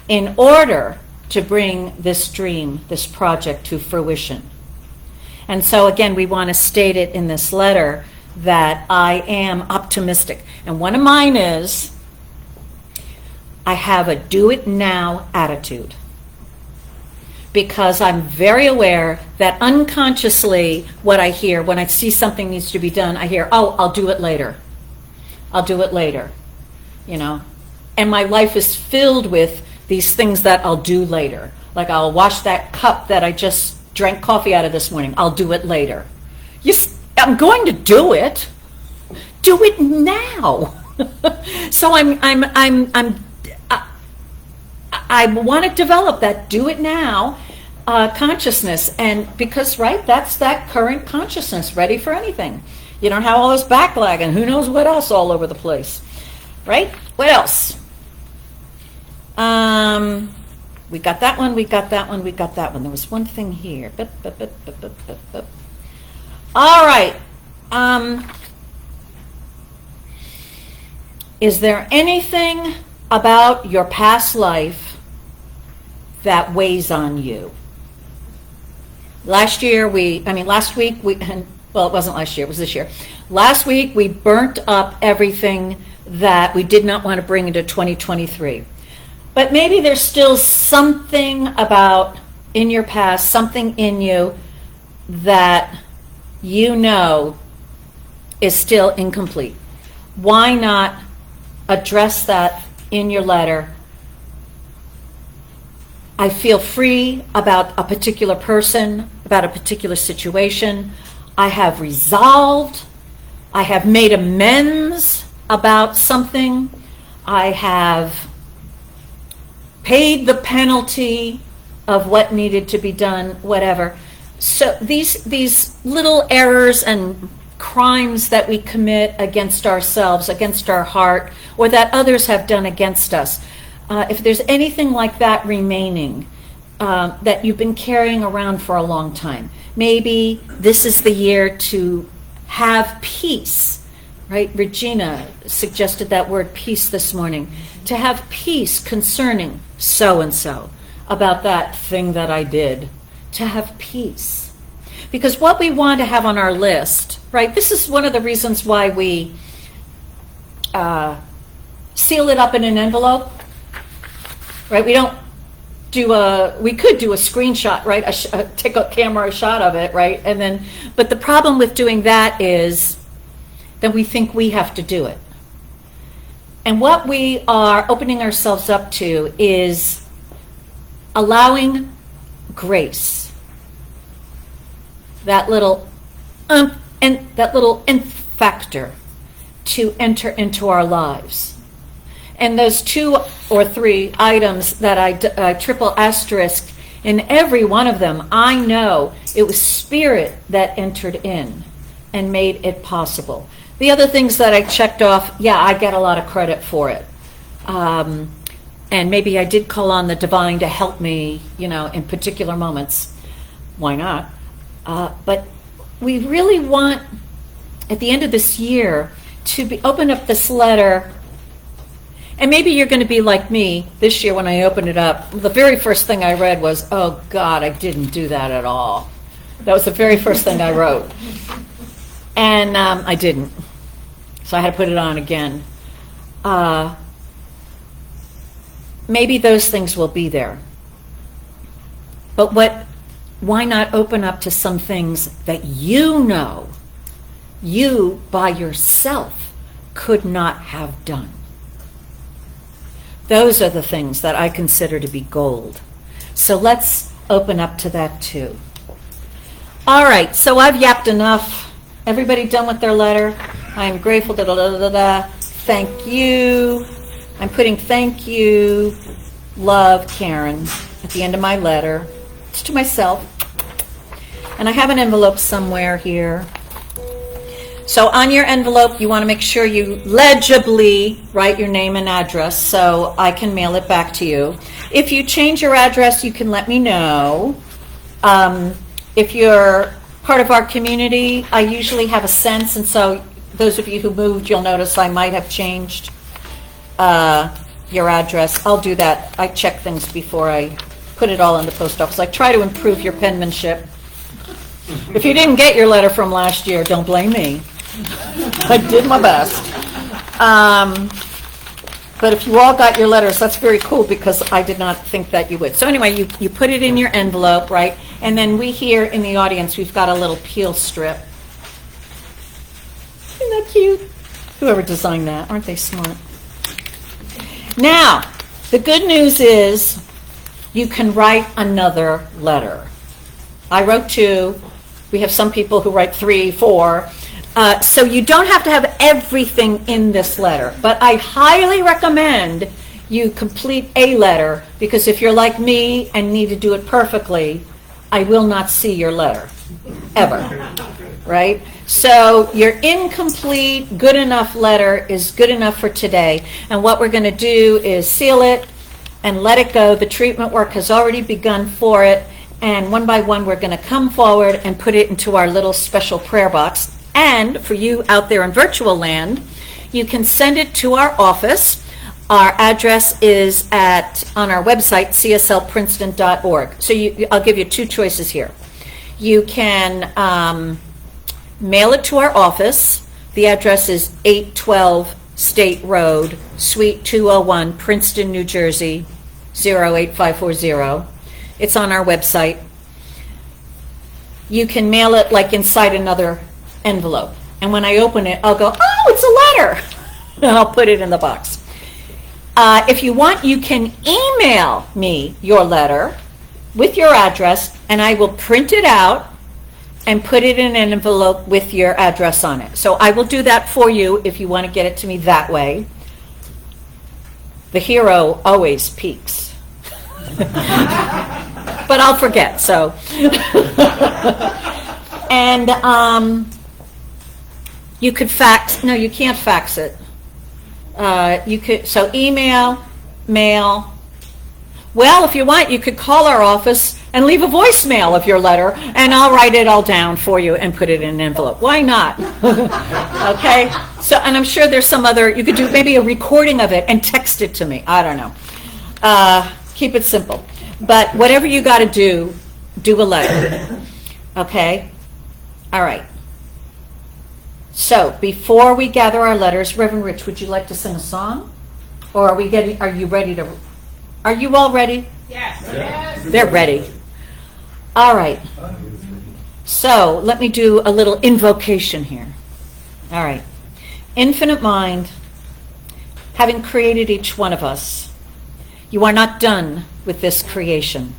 in order to bring this dream, this project to fruition? And so again, we want to state it in this letter that I am optimistic. And one of mine is, I have a do it now attitude. Because I'm very aware that unconsciously what I hear, when I see something needs to be done, I hear, oh, I'll do it later. I'll do it later, you know. And my life is filled with these things that I'll do later. Like I'll wash that cup that I just drank coffee out of this morning. I'll do it later. I'm going to do it. Do it now. So I want to develop that do it now consciousness, and because that's that current consciousness, ready for anything. You don't have all this backlog and who knows what else all over the place, right? What else? We got that one. We got that one. We got that one. There was one thing here. All right. Is there anything about your past life that weighs on you? Last week, well, it wasn't last year, it was this year. Last week, we burnt up everything that we did not want to bring into 2023. But maybe there's still something about in your past, something in you that you know is still incomplete. Why not address that in your letter? I feel free about a particular person, about a particular situation. I have resolved. I have made amends about something. I have paid the penalty of what needed to be done, whatever. So these little errors and crimes that we commit against ourselves, against our heart, or that others have done against us, if there's anything like that remaining that you've been carrying around for a long time, maybe this is the year to have peace, right? Regina suggested that word peace this morning. To have peace concerning so-and-so, about that thing that I did. To have peace. Because what we want to have on our list, right? This is one of the reasons why we seal it up in an envelope. Right, we could do a screenshot, right? Take a camera shot of it, right? And then, but the problem with doing that is that we think we have to do it. And what we are opening ourselves up to is allowing grace. That little nth factor to enter into our lives. And those 2 or 3 items that I triple asterisk, in every one of them, I know it was Spirit that entered in and made it possible. The other things that I checked off, yeah, I get a lot of credit for it. And maybe I did call on the divine to help me, in particular moments. Why not? But we really want, at the end of this year, to open up this letter. And maybe you're going to be like me this year when I opened it up. The very first thing I read was, oh, God, I didn't do that at all. That was the very first thing I wrote. And I didn't. So I had to put it on again. maybe those things will be there. But why not open up to some things that you know you by yourself could not have done? Those are the things that I consider to be gold. So let's open up to that too. All right, so I've yapped enough. Everybody done with their letter? I am grateful, da da da da da. Thank you. I'm putting thank you, love, Karen, at the end of my letter. It's to myself. And I have an envelope somewhere here. So on your envelope, you want to make sure you legibly write your name and address so I can mail it back to you. If you change your address, you can let me know. If you're part of our community, I usually have a sense, and so those of you who moved, you'll notice I might have changed your address. I'll do that. I check things before I put it all in the post office. I try to improve your penmanship. If you didn't get your letter from last year, don't blame me. I did my best. But if you all got your letters, that's very cool because I did not think that you would. So anyway, you put it in your envelope, right? And then we here in the audience, we've got a little peel strip. Isn't that cute? Whoever designed that, aren't they smart? Now, the good news is you can write another letter. I wrote 2. We have some people who write 3, 4. So you don't have to have everything in this letter, but I highly recommend you complete a letter because if you're like me and need to do it perfectly, I will not see your letter, ever, right? So your incomplete, good enough letter is good enough for today, and what we're going to do is seal it and let it go. The treatment work has already begun for it, and one by one we're going to come forward and put it into our little special prayer box. And for you out there in virtual land, you can send it to our office. Our address is on our website, cslprinceton.org. So I'll give you 2 choices here. You can mail it to our office. The address is 812 State Road, Suite 201, Princeton, New Jersey, 08540. It's on our website. You can mail it like inside another envelope. And when I open it, I'll go, oh, it's a letter. And I'll put it in the box. If you want, you can email me your letter with your address, and I will print it out and put it in an envelope with your address on it. So I will do that for you if you want to get it to me that way. The hero always peaks. But I'll forget, so. And you could fax, no, you can't fax it. You could, so email, mail. Well, if you want, you could call our office and leave a voicemail of your letter, and I'll write it all down for you and put it in an envelope. Why not? Okay? So, and I'm sure there's some other, you could do maybe a recording of it and text it to me. I don't know. Keep it simple. But whatever you got to do a letter. Okay? All right. So, before we gather our letters, Reverend Rich, would you like to sing a song? Or are you ready to, are you all ready? Yes. Yes. They're ready. All right. So, let me do a little invocation here. All right. Infinite Mind, having created each one of us, you are not done with this creation.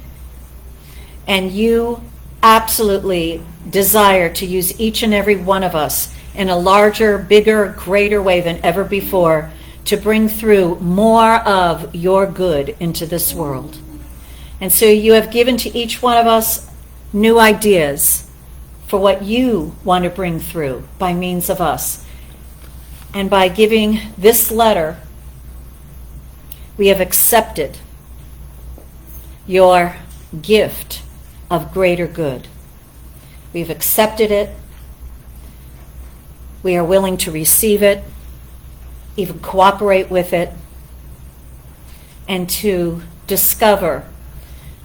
And you absolutely desire to use each and every one of us in a larger, bigger, greater way than ever before to bring through more of your good into this world. And so you have given to each one of us new ideas for what you want to bring through by means of us. And by giving this letter, we have accepted your gift of greater good. We've accepted it. We are willing to receive it, even cooperate with it, and to discover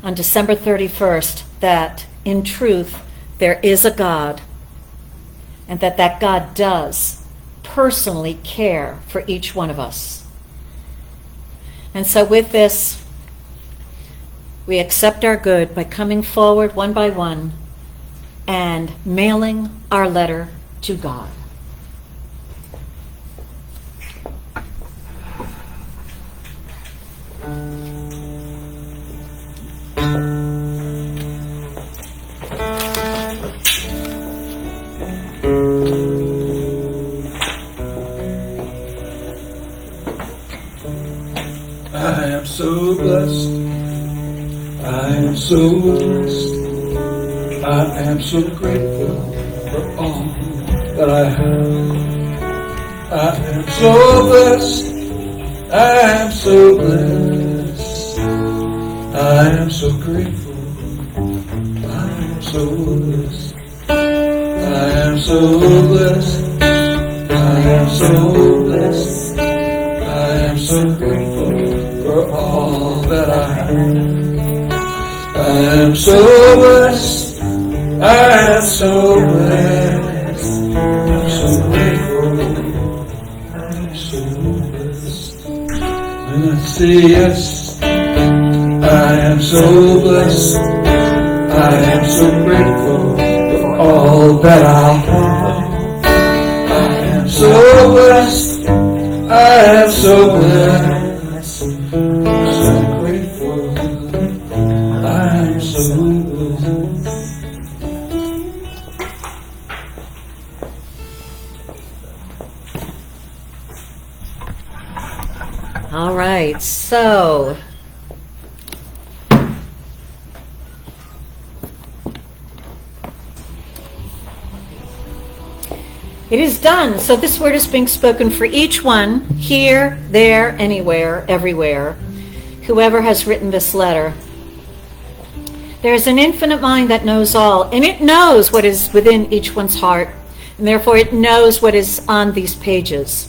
on December 31st that in truth there is a God, and that God does personally care for each one of us. And so with this, we accept our good by coming forward one by one and mailing our letter to God. I am so blessed. I am so blessed. I am so grateful for all that I have. I am so blessed. I am so blessed. I am so grateful. I am so blessed. I am so blessed. I am so blessed. I am so grateful for all that I have. I am so blessed. I am so blessed. I'm so grateful. I'm so blessed. When I say yes, I am so blessed. I am so grateful for all that I have. I am so blessed. I am so blessed. I'm so grateful. I am so blessed. All right, so it is done. So this word is being spoken for each one, here, there, anywhere, everywhere, whoever has written this letter. There is an infinite mind that knows all, and it knows what is within each one's heart, and therefore it knows what is on these pages.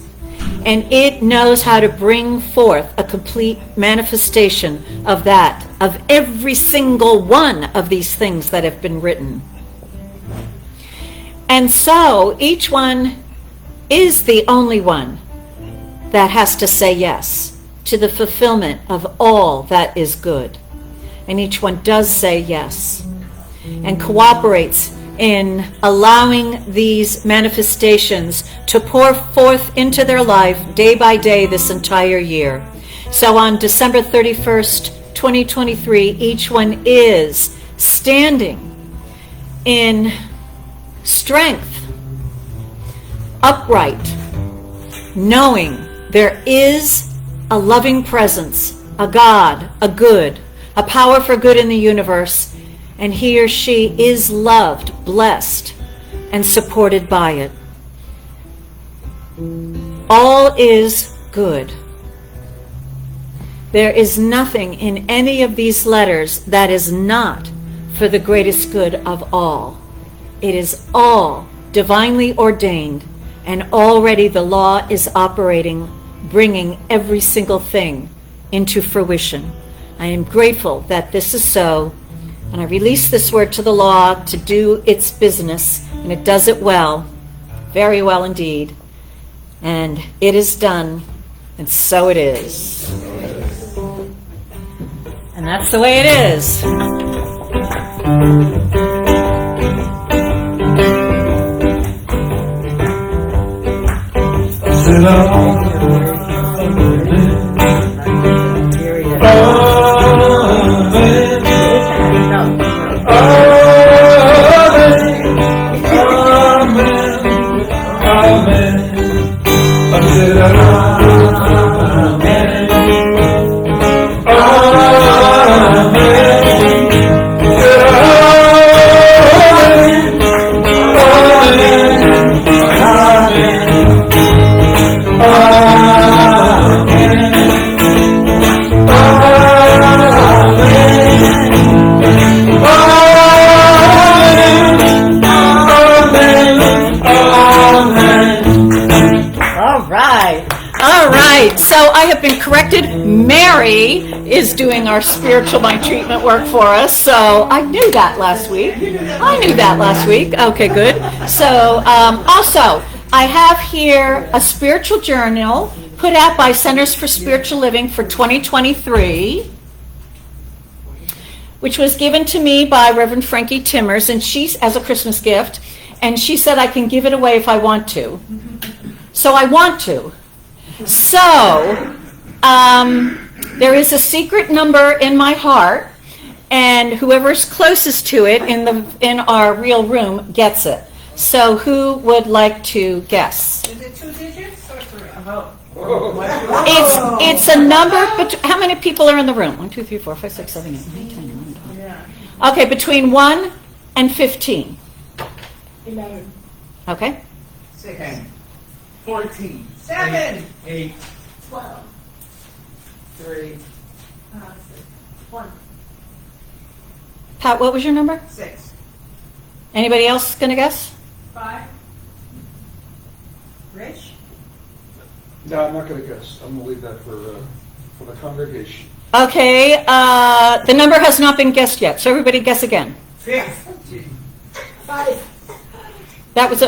And it knows how to bring forth a complete manifestation of that, of every single one of these things that have been written. And so each one is the only one that has to say yes to the fulfillment of all that is good. And each one does say yes and cooperates in allowing these manifestations to pour forth into their life day by day this entire year. So on December 31st, 2023, each one is standing in strength, upright, knowing there is a loving presence, a God, a good, a power for good in the universe, and he or she is loved, blessed, and supported by it. All is good. There is nothing in any of these letters that is not for the greatest good of all. It is all divinely ordained, and already the law is operating, bringing every single thing into fruition. I am grateful that this is so, and I release this word to the law to do its business, and it does it well, very well indeed. And it is done, and so it is. And that's the way it is. So I have been corrected. Mary is doing our spiritual mind treatment work for us. So I knew that last week. Okay, good. So also, I have here a spiritual journal put out by Centers for Spiritual Living for 2023, which was given to me by Reverend Frankie Timmers, and she's as a Christmas gift, and she said I can give it away if I want to. So I want to. So there is a secret number in my heart, and whoever's closest to it in our real room gets it. So who would like to guess? Is it 2 digits or 3? It's a number, but how many people are in the room? 1, 2, 3, 4, 5, 6, 7, 8, 9, 10, 11, 12. Yeah. Okay, between 1 and 15. 11. Okay? 6. 14. 7. 8. 12. 3. 1. Pat, what was your number? 6. Anybody else going to guess? 5. Rich? No, I'm not going to guess. I'm going to leave that for the congregation. Okay, the number has not been guessed yet, so everybody guess again. 6. 5. That was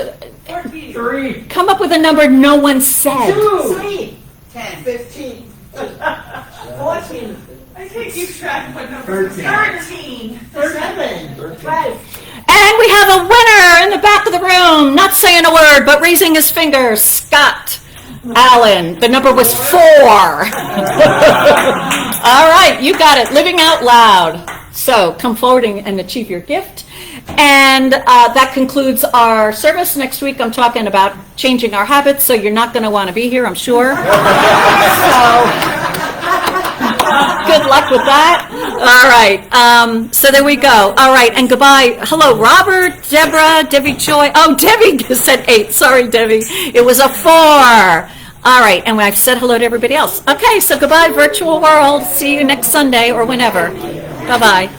14. 3. come up with a number no one said. 3. 10. 15. 14. I can't keep track of what number. 13. 7. 5. And we have a winner in the back of the room, not saying a word, but raising his finger, Scott Allen. The number was 4. All right, you got it, living out loud. So come forward and achieve your gift. And that concludes our service. Next week I'm talking about changing our habits, so you're not going to want to be here, I'm sure. So good luck with that. All right, so there we go. All right, and goodbye. Hello, Robert, Deborah, Debbie Joy. Oh, Debbie said 8. Sorry, Debbie. It was a 4. All right, and I've said hello to everybody else. Okay, so goodbye, virtual world. See you next Sunday or whenever. Bye-bye.